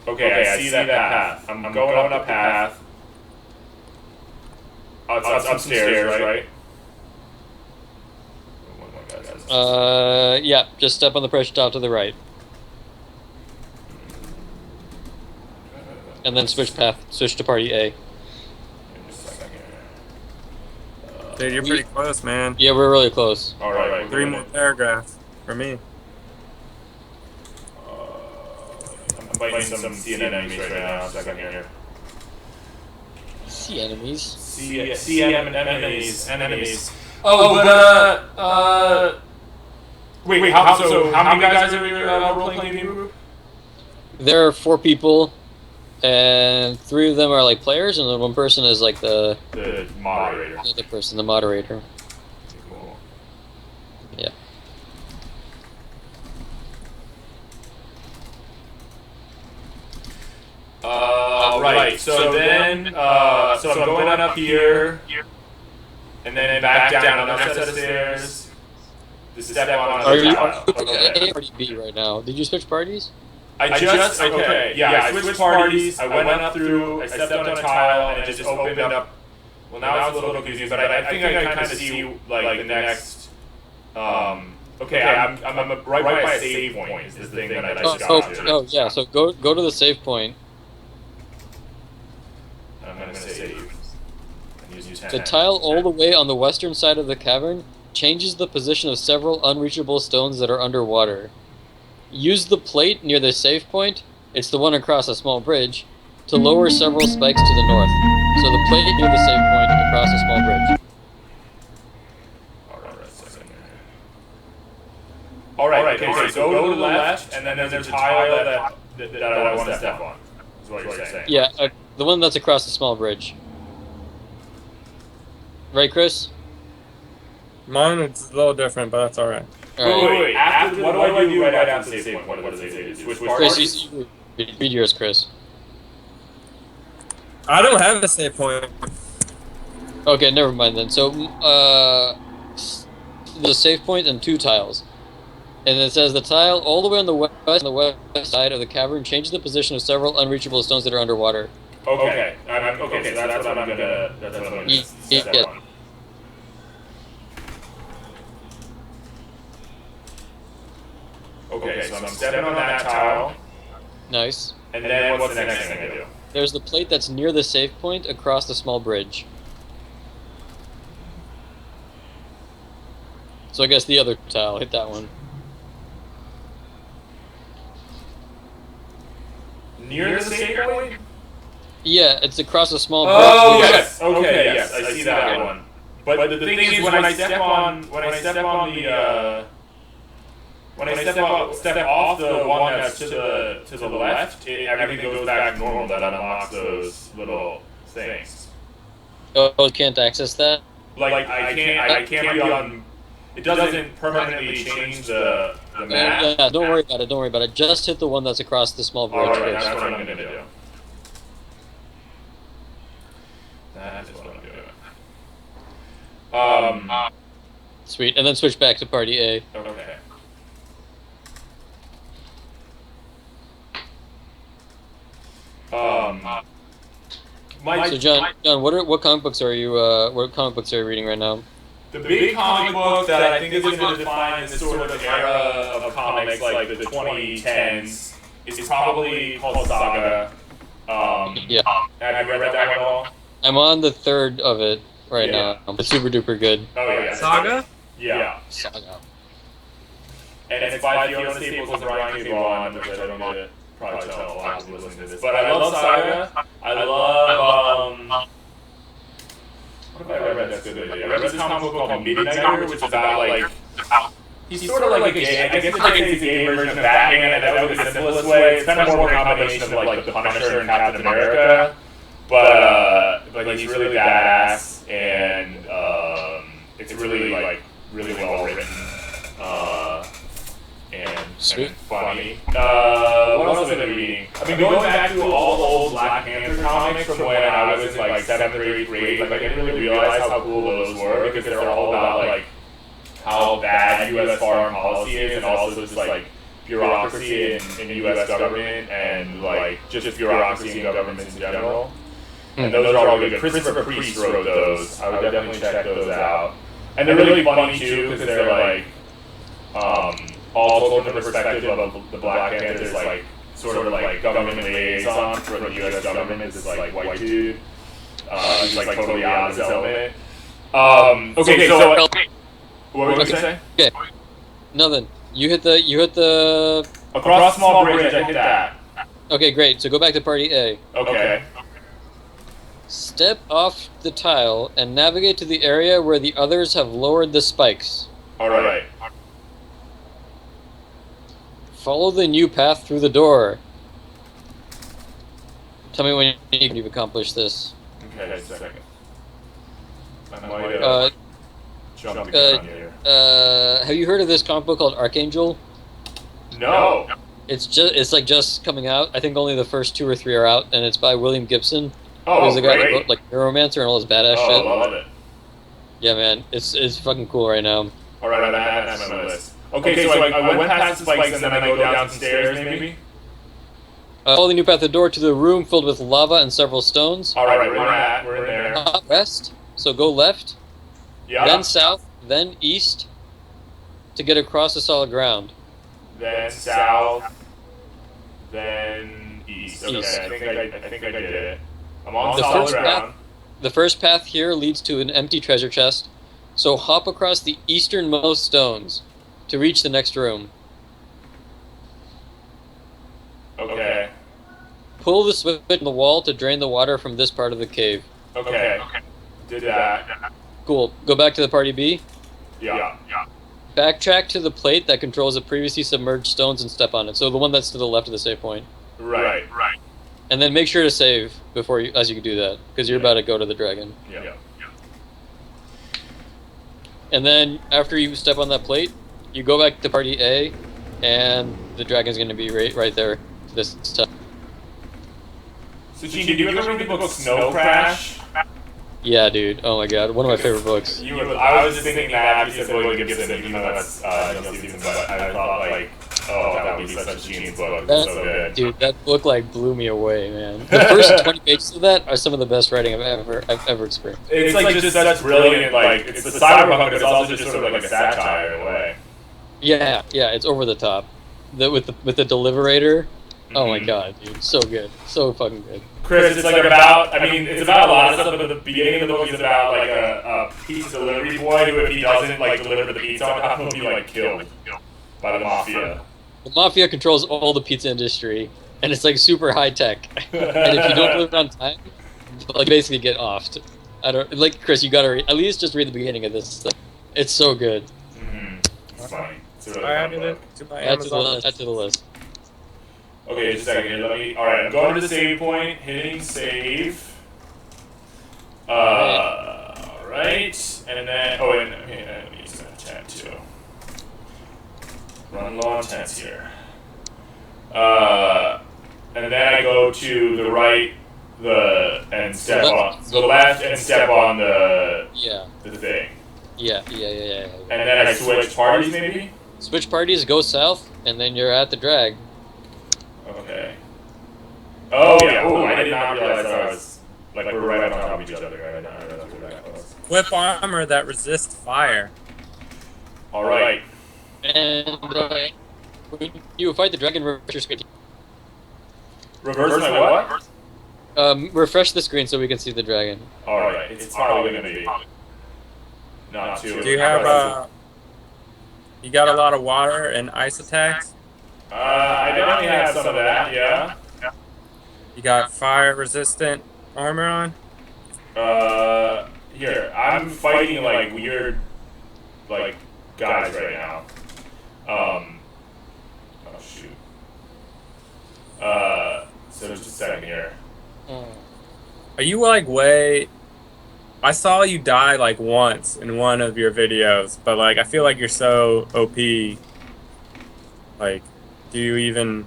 Okay, I see that path. I'm going up the path. Oh, it's upstairs, right? Oh my God,
Yeah, just step on the pressure top to the right. And then switch to party A.
Dude, you're pretty close, man.
Yeah, we're really close.
Alright,
3 more paragraphs for me.
I'm fighting some sea enemies right now. Second here.
Sea enemies?
Sea enemies. Wait, how many guys are in your role-playing game group?
There are 4 people, and 3 of them are like players, and then 1 person is like the
moderator.
The other person, the moderator.
Cool.
Yeah.
Right. So then, so I'm going up here, and then back down on that set of stairs. To step on
Are you
tile.
A or B right now? Did you switch parties?
I switched parties. I went up through. I stepped on a tile, and it just opened up. Well, now it's a little confusing, but I think I kind of see like the next. Okay, I'm right by a save point. Is the thing that I just got to.
Oh yeah. So go to the save point.
I'm gonna save.
The tile all the way on the western side of the cavern changes the position of several unreachable stones that are underwater. Use the plate near the save point, it's the one across a small bridge, to lower several spikes to the north. So the plate near the save point across a small bridge.
Alright, okay, so go to the left, and then there's a tile that I want to step on. Is what you're saying.
Yeah, the one that's across the small bridge. Right, Chris?
Mine is a little different, but that's alright.
Wait. What do I do right after the save point? What does it say? Switch parties?
Chris, read yours, Chris.
I don't have a save point.
Okay, never mind then. So, the save point and 2 tiles. And it says the tile all the way on the west side of the cavern changes the position of several unreachable stones that are underwater.
Okay. So that's what I'm gonna step on. Okay, so I'm stepping on that tile.
Nice.
And then what's the next thing I do?
There's the plate that's near the save point across the small bridge. So I guess the other tile, hit that one.
Near the save point?
Yeah, it's across a small bridge.
Oh, yes. Okay, yes. I see that one. But the thing is, when I step off the one that's to the left, everything goes back to normal. That unlocks those little things.
Oh, you can't access that?
Like I can't be on. It doesn't permanently change the map.
Yeah, don't worry about it. Just hit the one that's across the small bridge.
Alright, that's what I'm gonna do. That is what I'm doing.
Sweet, and then switch back to party A.
Okay.
So John, what comic books are you reading right now?
The big comic book that I think is going to define this sort of era of comics, like the 2010s, is probably called Saga.
Yeah.
Have you read that one at all?
I'm on the 3rd of it right now. It's super duper good.
Oh yeah.
Saga?
Yeah.
Saga.
And it's by Fiona Staples and Ryan K. Vaughn, which I don't know to probably tell a lot of people listening to this. But I love Saga. I love what have I read that's good lately? I read this comic book called Midnighter, which is about like he's sort of like a gay. I guess it's like a gay version of Batman, and that would be the simplest way. It's kind of more of a combination of like the Punisher and Captain America, but he's really badass, and it's really well written, and funny. What else have I been reading? I've been going back to all the old Black Panther comics from when I was in like 7th or 8th grade. Like I didn't really realize how cool those were because they're all about like how bad U.S. foreign policy is, and also just like bureaucracy in U.S. government and like just bureaucracy in governments in general. And those are all really good. Christopher Priest wrote those. I would definitely check those out. And they're really funny too because they're like all told from the perspective of the Black Panthers, like sort of like government liaison for the U.S. government. This like white dude, he's like totally out of his element. Okay, so what were you gonna say?
Okay, nothing. You hit the
Across small bridge. I hit that.
Okay, great. So go back to party A.
Okay.
Step off the tile and navigate to the area where the others have lowered the spikes.
All right.
Follow the new path through the door. Tell me when you've accomplished this.
Okay, a second. I might jump the gun here.
Have you heard of this comic book called Archangel?
No.
It's like just coming out. I think only the first 2 or 3 are out, and it's by William Gibson.
Oh,
who's the guy that
great.
wrote like Neuromancer and all this badass
Oh,
shit.
I love it.
Yeah, man, it's fucking cool right now.
All right, that's on my list. Okay, so I went past the spikes and then I go down some stairs, maybe.
Follow the new path, the door to the room filled with lava and several stones.
All right, we're in there.
West, so go left,
Yeah.
then south, then east, to get across the solid ground.
Then south. Then east. Okay,
East.
I think I did it. I'm on
The
solid
first
ground.
The first path here leads to an empty treasure chest, so hop across the easternmost stones to reach the next room.
Okay.
Pull the switch in the wall to drain the water from this part of the cave.
Okay. Did that.
Cool. Go back to the party B.
Yeah.
Backtrack to the plate that controls the previously submerged stones and step on it. So the one that's to the left of the save point.
Right.
And then make sure to save before you, as you do that, because you're about to go to the dragon.
Yeah.
And then after you step on that plate, you go back to party A, and the dragon's going to be right there. This stuff.
Sachin, did you ever read the book Snow Crash?
Yeah, dude. Oh my god, one of my favorite books.
I was just thinking that you said William Gibson, even though that's Neil Stephenson, but I thought like, oh, that would be such a genius book. It's so good.
Dude, that book like blew me away, man. The first 20 pages of that are some of the best writing I've ever experienced.
It's like just such brilliant, like it's the cyberpunk, but it's also just sort of like a satire in a way.
Yeah, it's over the top. With the Deliberator. Oh my god, dude, so good, so fucking good.
Chris, it's like about, I mean, it's about a lot of stuff, but the beginning of the book is about like a pizza delivery boy who, if he doesn't like deliver the pizza on time, he'll be like killed by the mafia.
The mafia controls all the pizza industry, and it's like super high tech. And if you don't deliver on time, like basically get offed. I don't like Chris. You gotta at least just read the beginning of this stuff. It's so good.
It's funny. It's a really
I
fun
added
book.
it to my
Add to
Amazon list.
the list.
Okay, just a second here. Alright, I'm going to the save point, hitting save. Alright, and then, let me use that tab too. Run low on tense here. And then I go to the right, and step on the left, and step on the thing.
Yeah.
And then I switch parties, maybe.
Switch parties, go south, and then you're at the drag.
Okay. Oh yeah. Oh, I did not realize I was like we're right on top of each other. I did not realize we were that close.
Whip armor that resists fire.
All right.
And when you fight the dragon, refresh your screen.
Reverse my what?
Refresh the screen so we can see the dragon.
All right. It's probably gonna be not too.
Do you have you got a lot of water and ice attacks?
I definitely have some of that. Yeah.
You got fire resistant armor on?
Here I'm fighting like weird, like guys right now. Oh shoot. So just a second here.
Are you like way... I saw you die like once in one of your videos, but like I feel like you're so OP. Like, do you even...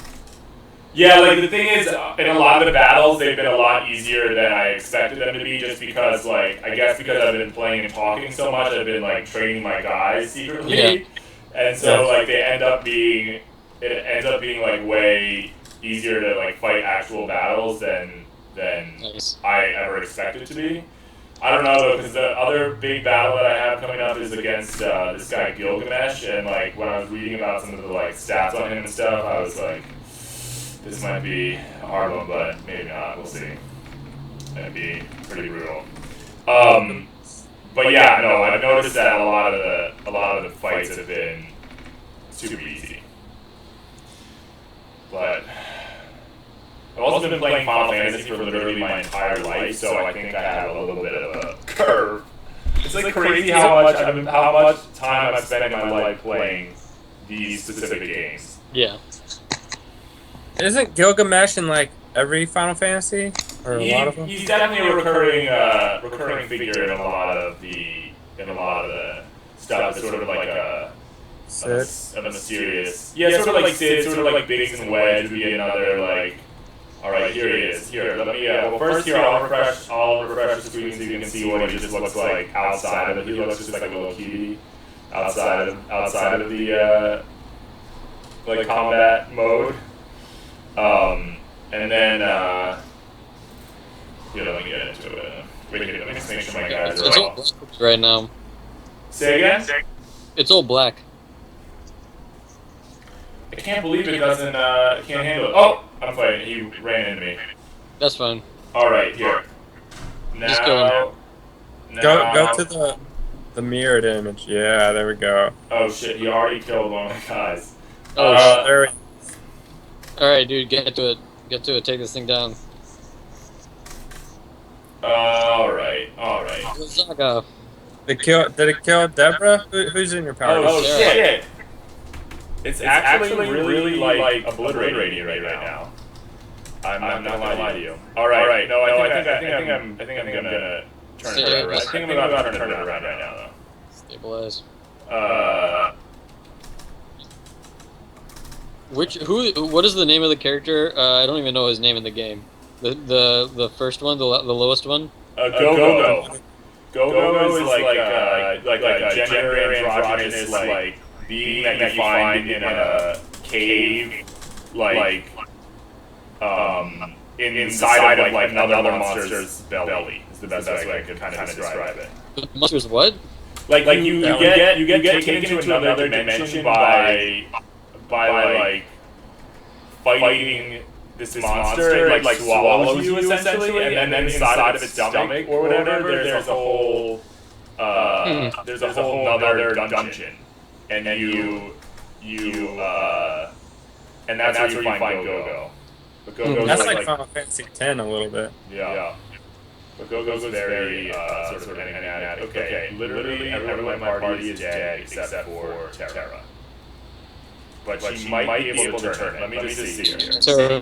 Yeah, like the thing is, in a lot of the battles, they've been a lot easier than I expected them to be, just because, like, I guess because I've been playing and talking so much, I've been, like, training my guys secretly.
Yeah.
And so, like, they end up being it ends up being like way easier to like fight actual battles than
Nice.
I ever expected it to be. I don't know though, because the other big battle that I have coming up is against this guy Gilgamesh, and like when I was reading about some of the like stats on him and stuff, I was like, this might be a hard one, but maybe not. We'll see. That'd be pretty brutal. But yeah, no, I've noticed that a lot of the fights have been super easy. But I've also been playing Final Fantasy for literally my entire life, so I think I have a little bit of a curve. It's like crazy how much time I've spent in my life playing these specific games.
Yeah.
Isn't Gilgamesh in like every Final Fantasy or a lot of them?
He's definitely a recurring figure in a lot of the stuff. It's sort of like a mysterious. Yeah, sort of like Sid, sort of like Biggs and Wedge would be another like. All right, here he is. Here, let me. Well, first here I'll refresh the screen so you can see what he just looks like outside of it. He looks just like a little kitty outside of the like combat mode. And then here, let me get into it. Wait, let me just make sure my guys are all.
It's all black right now.
Say again?
It's all black.
I can't believe it doesn't. Can't handle it. Oh, I'm fighting. He ran into me.
That's fine.
All right, here.
Just
Now.
Go to the mirrored image. Yeah, there we go.
Oh shit! He already killed one of my guys.
Oh,
There we
Alright, dude, get to it. Get to it. Take this thing down.
All right.
Zaga.
Did it kill Deborah? Who's in your power?
Oh
Sarah.
shit! It's actually really like obliterating right now. I'm not gonna lie to you. All right. No, I think I'm gonna turn it around. I think I'm about to turn it around right now, though.
Stabilize. What is the name of the character? I don't even know his name in the game. The first one, the lowest one?
Go-Go. Go-Go is like a gender androgynous like being that you find in a cave, inside of like another monster's belly. Is the best way I could kind of describe it.
The monster's what?
Like you get taken into another dimension by like fighting this monster. It like swallows you essentially, and then inside of its stomach or whatever, there's a whole other dungeon, and then and that's where you find Go-Go. But Go-Go's
That's like Final Fantasy X a little bit.
Yeah. But Go-Go's very sort of enigmatic. Okay, literally everyone in my party is dead except for Terra. But she might be able to turn it. Let me just see here.
Sarah.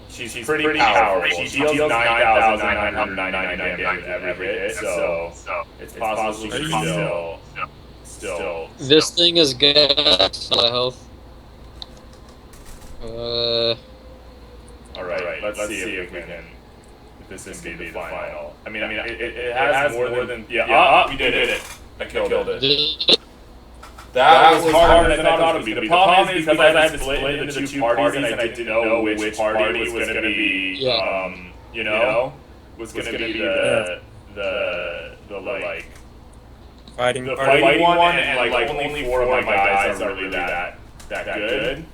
She's pretty powerful. She deals 9,999 damage every hit, so it's possible she's still.
This thing is good. Health.
All right. Let's see if this can be the final. I mean, it has more than we did it. I killed it. That was harder than I thought it would be. The problem is because I had to split into the two parties, and I didn't know which party was going to be, was going to be the like
Fighting
the
party.
fighting one, and like only 4 of my guys are really that good.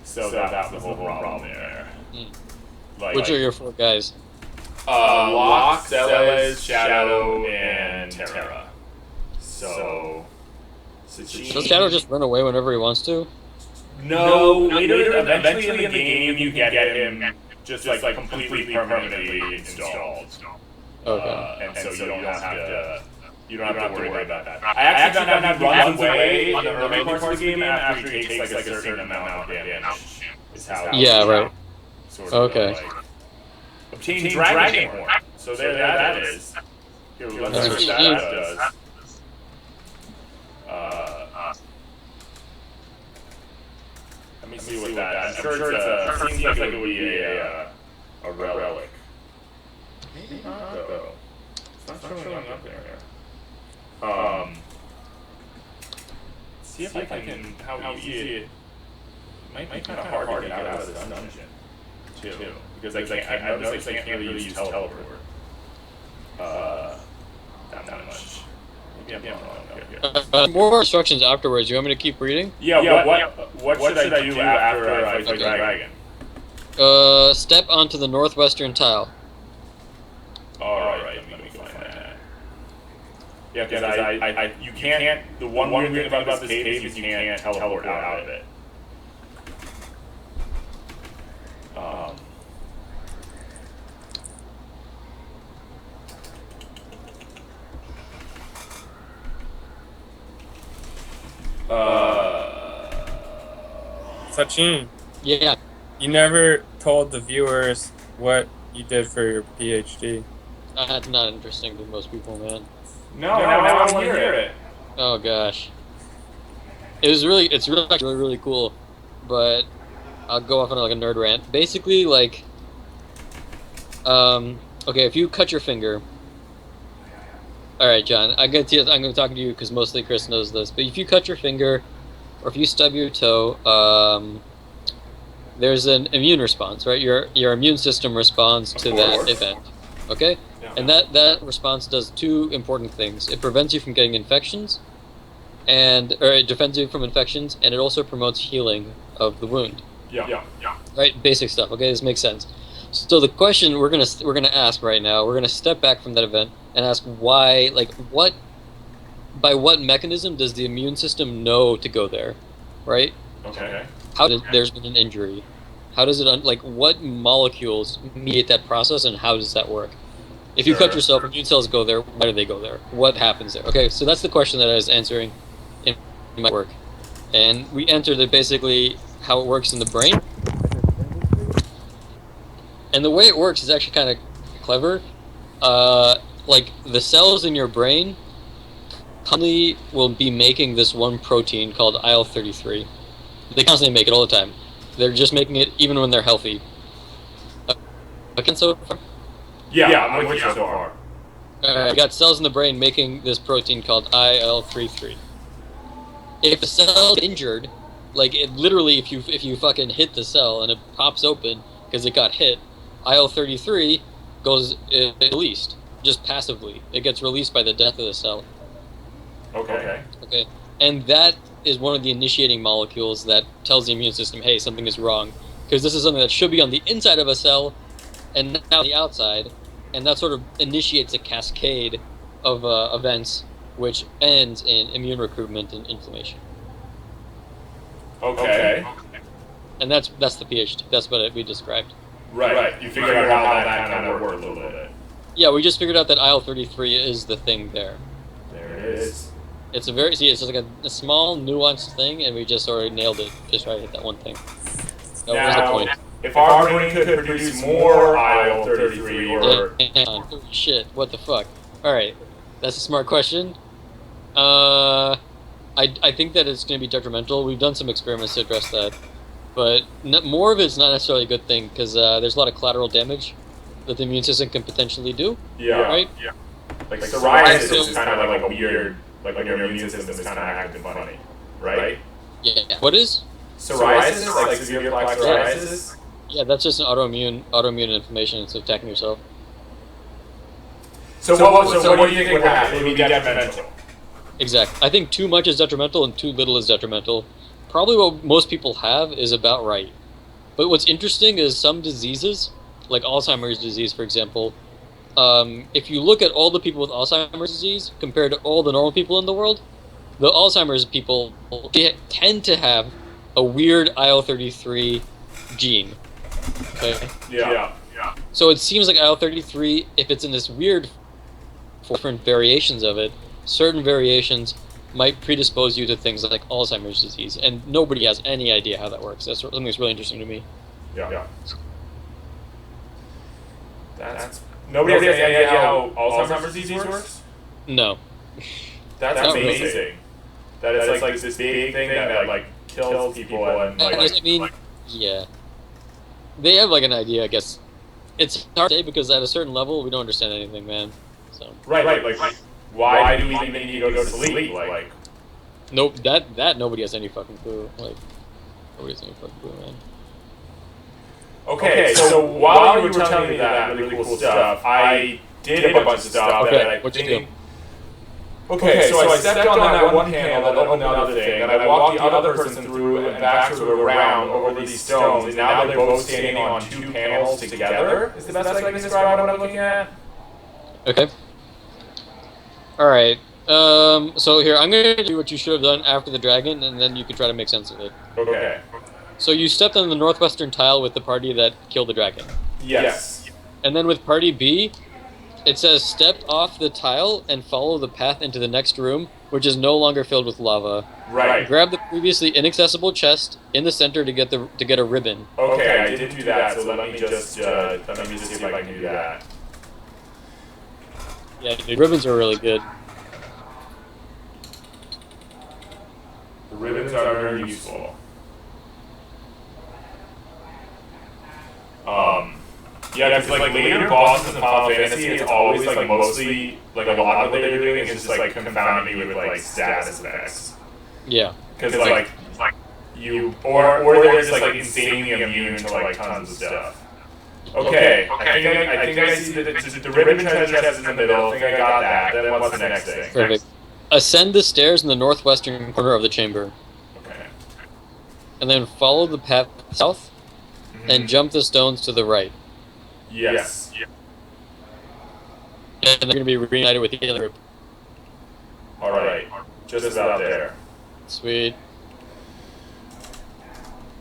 So that was the whole problem there.
Which are your 4 guys?
Locke, Celes, Shadow, and Terra. So
Does Shadow just run away whenever he wants to?
No, eventually in the game you get him just like completely permanently installed.
Okay.
And so you don't have to worry about that. I actually found out he runs away in the early parts of the game after he takes like a certain amount of damage. Is how
right.
Sort of
Okay.
Obtain Dragon Horn. So there that is. Here, let's see what that does. Let me see what that. I'm sure it seems like it would be a relic. Maybe not though. It's not showing up there. See if I can how easy it. might be kind of hard to get out of this dungeon, too. Because I've noticed I can't really use teleport that much. Maybe I'm wrong. Okay.
More instructions afterwards. You want me to keep reading?
Yeah, what should I do after I fight the dragon?
Step onto the northwestern tile.
Alright, let me go find that. Yeah, because you can't, the one weird thing about this cave is you can't teleport out of it.
Sachin,
Yeah.
you never told the viewers what you did for your PhD.
That's not interesting to most people, man.
No, I want to hear it.
Oh gosh. It's really cool, but I'll go off on like a nerd rant. Basically, like, okay, if you cut your finger. All right, John, I'm gonna talk to you because mostly Chris knows this. But if you cut your finger, or if you stub your toe, there's an immune response, right? Your immune system responds to that event. Okay,
Yeah.
and that response does two important things. It prevents you from getting infections, or it defends you from infections, and it also promotes healing of the wound.
Yeah.
Right, basic stuff. Okay, this makes sense. So the question we're gonna ask right now, we're gonna step back from that event and ask why, like, by what mechanism does the immune system know to go there, right?
Okay.
There's been an injury. How does it what molecules mediate that process, and how does that work? If you cut yourself, immune cells go there. Why do they go there? What happens there? Okay, so that's the question that I was answering in my work, and we entered it basically how it works in the brain. And the way it works is actually kind of clever. Like the cells in your brain constantly will be making this one protein called IL-33. They constantly make it all the time. They're just making it even when they're healthy. Okay, so far?
Yeah, I'm with you so far.
You got cells in the brain making this protein called IL-33. If the cell's injured, like it literally, if you fucking hit the cell and it pops open because it got hit, IL-33 goes released just passively. It gets released by the death of the cell.
Okay.
Okay, and that is one of the initiating molecules that tells the immune system, hey, something is wrong, because this is something that should be on the inside of a cell and now on the outside, and that sort of initiates a cascade of events which ends in immune recruitment and inflammation.
Okay.
And that's the PhD. That's what we described.
Right. You figured out how that kind of worked a little bit.
Yeah, we just figured out that IL-33 is the thing there.
There it is.
It's it's just like a small nuanced thing, and we just sort of nailed it just right at that one thing. That was the point.
If our brain could produce more IL-33 or...
Holy shit, what the fuck? Alright, that's a smart question. I think that it's going to be detrimental. We've done some experiments to address that. But more of it's not necessarily a good thing, because there's a lot of collateral damage that the immune system can potentially do.
Yeah.
Right?
Yeah. Like psoriasis is kind of like a weird... Like when your immune system is kind of acting funny. Right?
Yeah. What is?
Psoriasis? Like severe plaque psoriasis?
Yeah, that's just an autoimmune inflammation. It's attacking yourself.
So what do you think would happen? It would be detrimental.
Exactly. I think too much is detrimental and too little is detrimental. Probably what most people have is about right. But what's interesting is some diseases, like Alzheimer's disease, for example, if you look at all the people with Alzheimer's disease compared to all the normal people in the world, the Alzheimer's people tend to have a weird IL-33 gene. Okay?
Yeah.
So it seems like IL-33, if it's in this weird different variations of it, certain variations might predispose you to things like Alzheimer's disease, and nobody has any idea how that works. That's something that's really interesting to me.
Yeah. Nobody has any idea how Alzheimer's disease works?
No.
That's amazing. Really. That it's like this big thing that like kills people and like...
Yeah. They have like an idea, I guess. It's hard to say because at a certain level we don't understand anything, man. So.
Right. Like why do we even need to go to sleep? Like.
Nope. That nobody has any fucking clue. Like. Nobody's gonna fuck Blue Man.
Okay, so while you were telling me that really cool stuff, I did a bunch of stuff
Okay,
that I
what'd you
think... Okay, so I stepped on that one panel that opened the other thing, and I walked the other person through and back sort of around over these stones, and now they're both standing on two panels together. Is the best I can describe what I'm looking at?
Okay. Alright. So here, I'm gonna do what you should have done after the dragon, and then you can try to make sense of it.
Okay.
So you stepped on the northwestern tile with the party that killed the dragon.
Yes.
And then with party B, it says step off the tile and follow the path into the next room, which is no longer filled with lava.
Right.
Grab the previously inaccessible chest in the center to get a ribbon.
Okay, I did do that, so let me just see if I can do that.
Yeah, the ribbons are really good.
The ribbons are very useful. Yeah, because like later bosses in Final Fantasy, it's always like mostly like a lot of what they're doing is just like confounding me with like status effects.
Yeah.
Because like you or they're just like insanely immune to like tons of stuff. Okay, I think I see the ribbon treasure chest in the middle. I think I got that. Then what's the next thing?
Perfect. Ascend the stairs in the northwestern corner of the chamber.
Okay.
And then follow the path south and jump the stones to the right.
Yes.
And they're going to be reunited with the other group.
Alright. Just about there.
Sweet.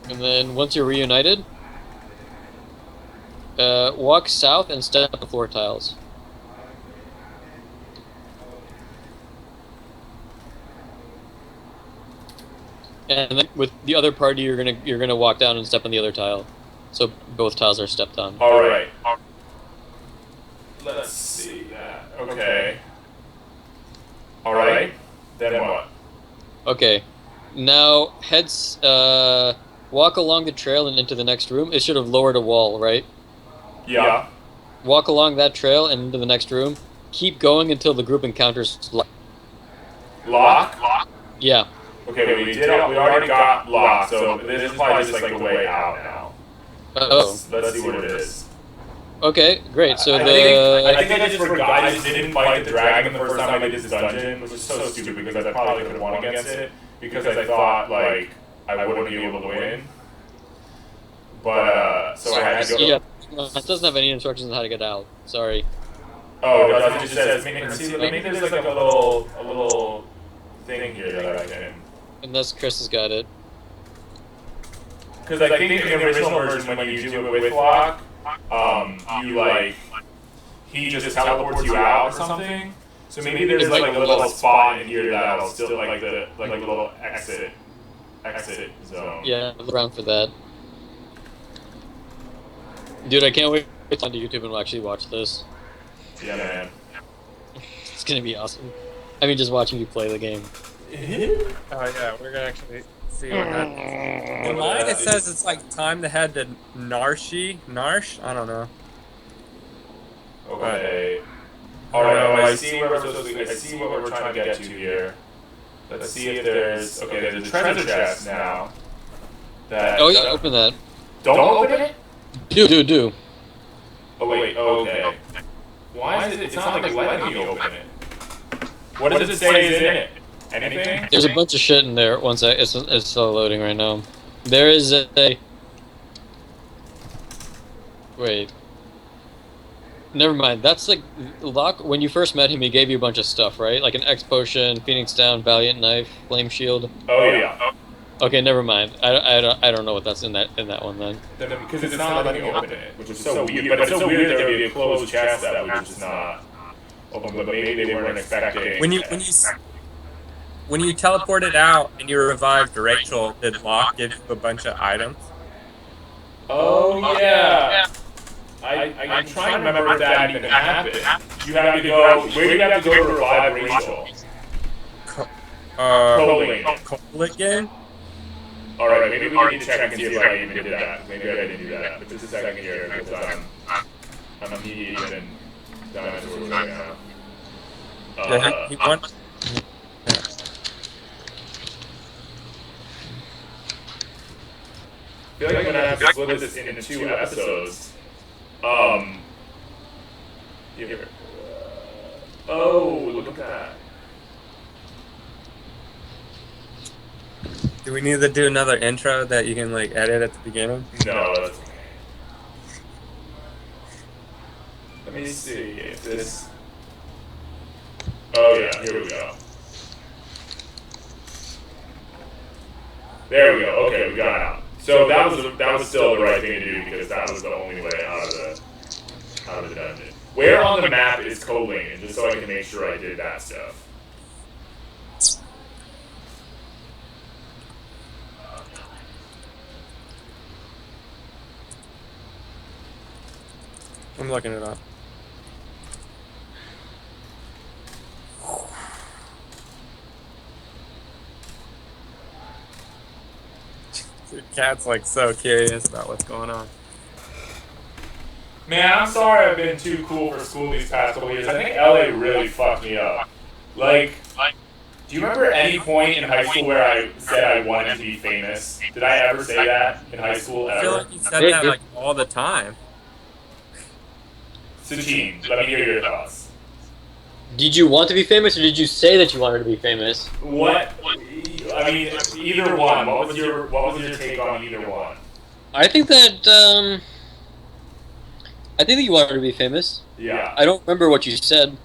And then once you're reunited, walk south and step up the floor tiles. And then with the other party, you're gonna walk down and step on the other tile, so both tiles are stepped on.
All right. Let's see that. Okay. All right. Then what?
Okay. Now walk along the trail and into the next room. It should have lowered a wall, right?
Yeah.
Walk along that trail and into the next room. Keep going until the group encounters
Lock?
Yeah.
Okay, we already got lock, so this is probably just like the way out now.
Oh.
Let's see what it is.
Okay, great. So
I think I just forgot. I just didn't fight the dragon the first time I did this dungeon, which is so stupid because I probably could have won against it because I thought like I wouldn't be able to win. But so I had to go.
Yeah, it doesn't have any instructions on how to get out. Sorry.
Oh, it just says maybe there's like a little thing here that I can.
Unless Chris has got it.
Because I think in the original version, when you do it with lock, you like he just teleports you out or something. So maybe there's like a little spot in here that'll still like the little exit zone.
Yeah, look around for that. Dude, I can't wait to come to YouTube and actually watch this.
Yeah, man.
It's gonna be awesome. I mean, just watching you play the game.
Oh yeah, we're gonna actually see what happens. In mine, it says it's like time to head to Narsh? I don't know.
Okay. Alright, I see where we're supposed to. I see what we're trying to get to here. Let's see if there's. Okay, there's a treasure chest now.
Oh yeah, open that.
Don't open it?
Do.
Oh wait, okay. Why is it? It's not like letting me open it. What does it say is in it? Anything?
There's a bunch of shit in there. One sec, it's still loading right now. There is a. Wait. Never mind. That's like Locke. When you first met him, he gave you a bunch of stuff, right? Like an X potion, Phoenix Down, Valiant Knife, Flame Shield.
Oh yeah.
Okay, never mind. I don't know what that's in that one then.
Because it's not letting me open it, which is so weird. But it's so weird that there would be a closed chest that would just not open. But maybe they weren't expecting.
When you teleported out and you revived Rachel, did Locke give you a bunch of items?
Oh yeah. I'm trying to remember if that even happened. You have to go. Where do you have to go to revive Rachel?
Colligan?
Alright, maybe we need to check and see if I even did that. Maybe I didn't do that. But just a second here, because I'm even dinosaurs right now.
Yeah, he went.
I feel like I'm gonna have to split this into 2 episodes. Here. Oh, look at that.
Do we need to do another intro that you can like edit at the beginning?
No, that's okay. Let me see if this. Oh yeah, here we go. There we go. Okay, we got it out. So that was still the right thing to do because that was the only way out of the dungeon. Where on the map is Colingen? Just so I can make sure I did that stuff.
I'm looking it up. The cat's like so curious about what's going on.
Man, I'm sorry I've been too cool for school these past couple years. I think LA really fucked me up. Like, do you remember any point in high school where I said I wanted to be famous? Did I ever say that in high school
I feel
ever?
like you said that like all the time.
Sachin, let me hear your thoughts.
Did you want to be famous, or did you say that you wanted to be famous?
What? I mean, either one. What was your take on either one?
I think that you wanted to be famous.
Yeah.
I don't remember what you said.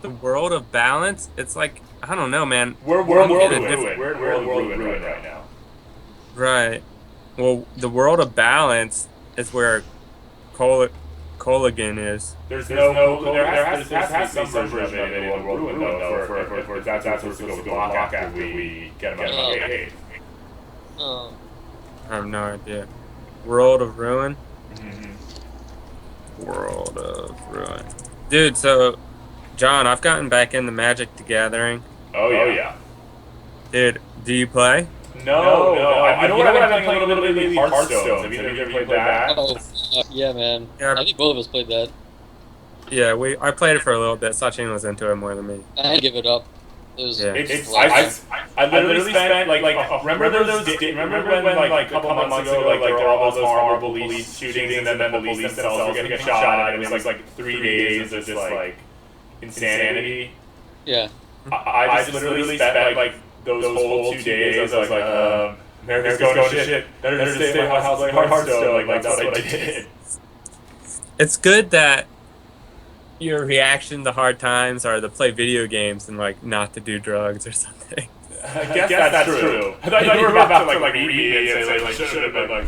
The world of balance. It's like I don't know, man.
We're world ruined. We're world ruined right now.
Right. Well, the world of balance is where Colingen is.
There has to be some version of it in the world ruined though. For that's what's supposed to go block after we get him out of the cave.
Oh.
I have no idea. World of ruin.
Mm-hmm.
World of ruin. Dude, so John, I've gotten back into Magic the Gathering.
Oh yeah.
Dude, do you play?
No. I know what I've been playing a little bit lately. Hearthstone. Have you ever played that?
Oh, yeah, man.
Yeah.
I think both of us played that.
Yeah, I played it for a little bit. Sachin was into it more than me.
I had to give it up. It was.
Yeah.
I literally spent like remember when like a couple months ago like there were all those horrible police shootings and then the police themselves were getting shot and it was like 3 days of just like insanity.
Yeah.
I just literally spent like those whole 2 days. I was like, America's going to shit. Better to stay in my house like Hearthstone. Like that's what I did.
It's good that your reaction to hard times are to play video games and like not to do drugs or something.
I guess that's true. I thought you were about to like read me and say like should have been like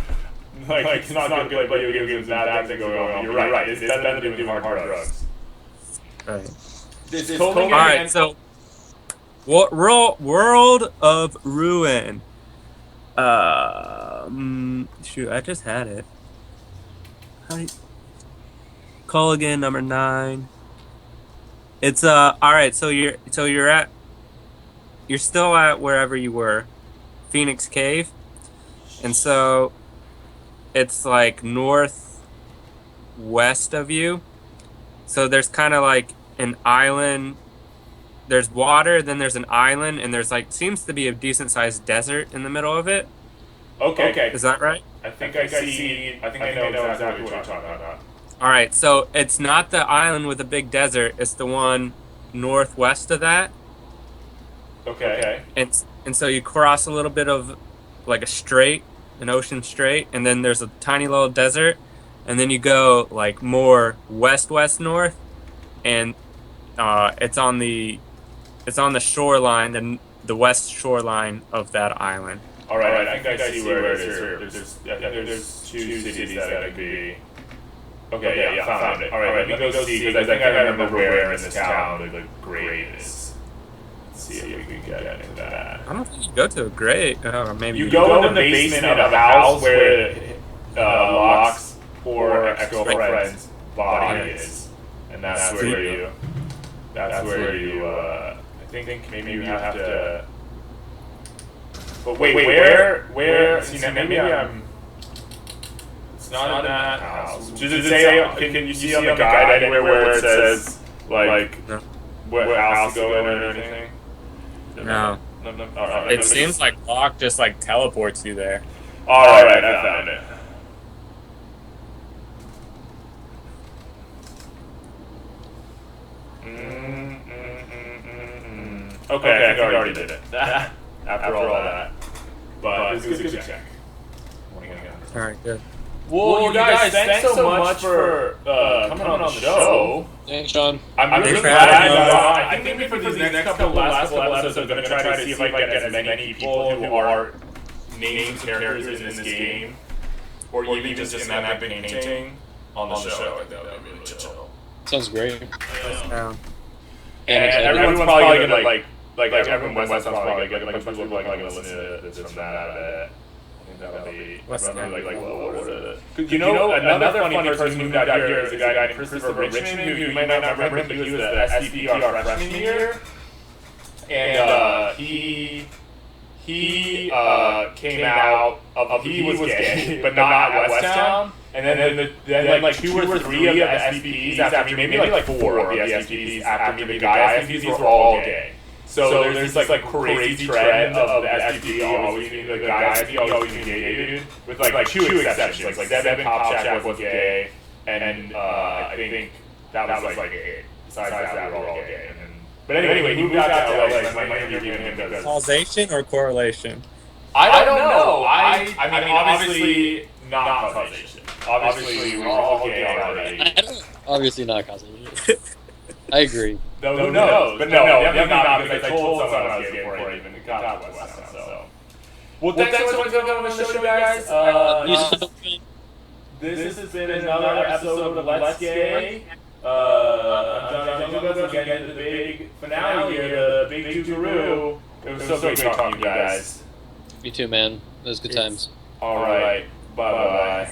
it's not good to play video games and bad things going on. You're right. It's better than doing hard drugs.
Right. All right. So, what World of Ruin? Shoot, I just had it. Call again, number 9. It's all right. So you're still at wherever you were, Phoenix Cave, and so it's like northwest of you. So there's kind of like an island. There's water, then there's an island, and there's like seems to be a decent sized desert in the middle of it.
Okay.
Is that right?
I think I know exactly what you're talking about.
All right, so it's not the island with a big desert. It's the one northwest of that.
Okay.
And so you cross a little bit of like an ocean strait, and then there's a tiny little desert, and then you go like more west north, and it's on the shoreline, the west shoreline of that island.
All right. I think I see where it is here. There's 2 cities that it could be. Okay, yeah, found it. All right, let me go see, because I think I remember where in this town the grave is. Let's see if we can get into that.
I don't think you go to a grave. Or maybe
you go in the basement of a house where Locke's poor ex-girlfriend's body is, and that's where you. I think maybe you have to. But wait, where? See, maybe I'm. It's not in that house. Does it say? Can you see on the guide anywhere where it says like what house to go in or anything?
No.
Right,
It seems like Locke just like teleports you there.
Alright, I found it. Okay, I think I already did it. After all that. But it's good to check.
All right, good.
Well, you guys, thanks so much for coming on the show.
Thanks, Sean.
I'm really
Thanks for
glad.
having
I think maybe for these next couple episodes, I'm going to try to see if I can get as many people who are named characters in this game, or even just in that epic painting, on the show. I think that would be really chill.
Sounds great.
And everyone's probably going to like everyone Westland's probably going to get a bunch of people going to listen to this from that. I think that'll be what is it? You know, another funny person who moved out here is a guy named Christopher Richmond, who you might not remember him, but he was the SVP freshman year, and he came out of he was gay, but not at Westtown. And then like 2 or 3 of the SVPs after me, maybe like 4 of the SVPs after me, the guy SVPs were all gay. So there's this like crazy trend of the SVP always being the guy SVP always being gay dude, with like 2 exceptions. Like Devin Popchak was gay, and I think that was like gay. Besides that, we're all gay. But anyway, he moved out to LA. My interview him because
Causation or correlation?
I don't know. I mean, obviously not causation. Obviously, we're all gay already.
Obviously not causation. I agree.
No, who knows? But no, definitely not because I told someone I was gay before I even got to West Town. So, well, thanks so much for coming on the show, you guys. This has been another episode of Let's Gay. I'm Johnny Jungles. We're getting to the big finale here, the big Guru. It was so great talking to you guys.
You too, man. It was good times.
All right. Bye-bye.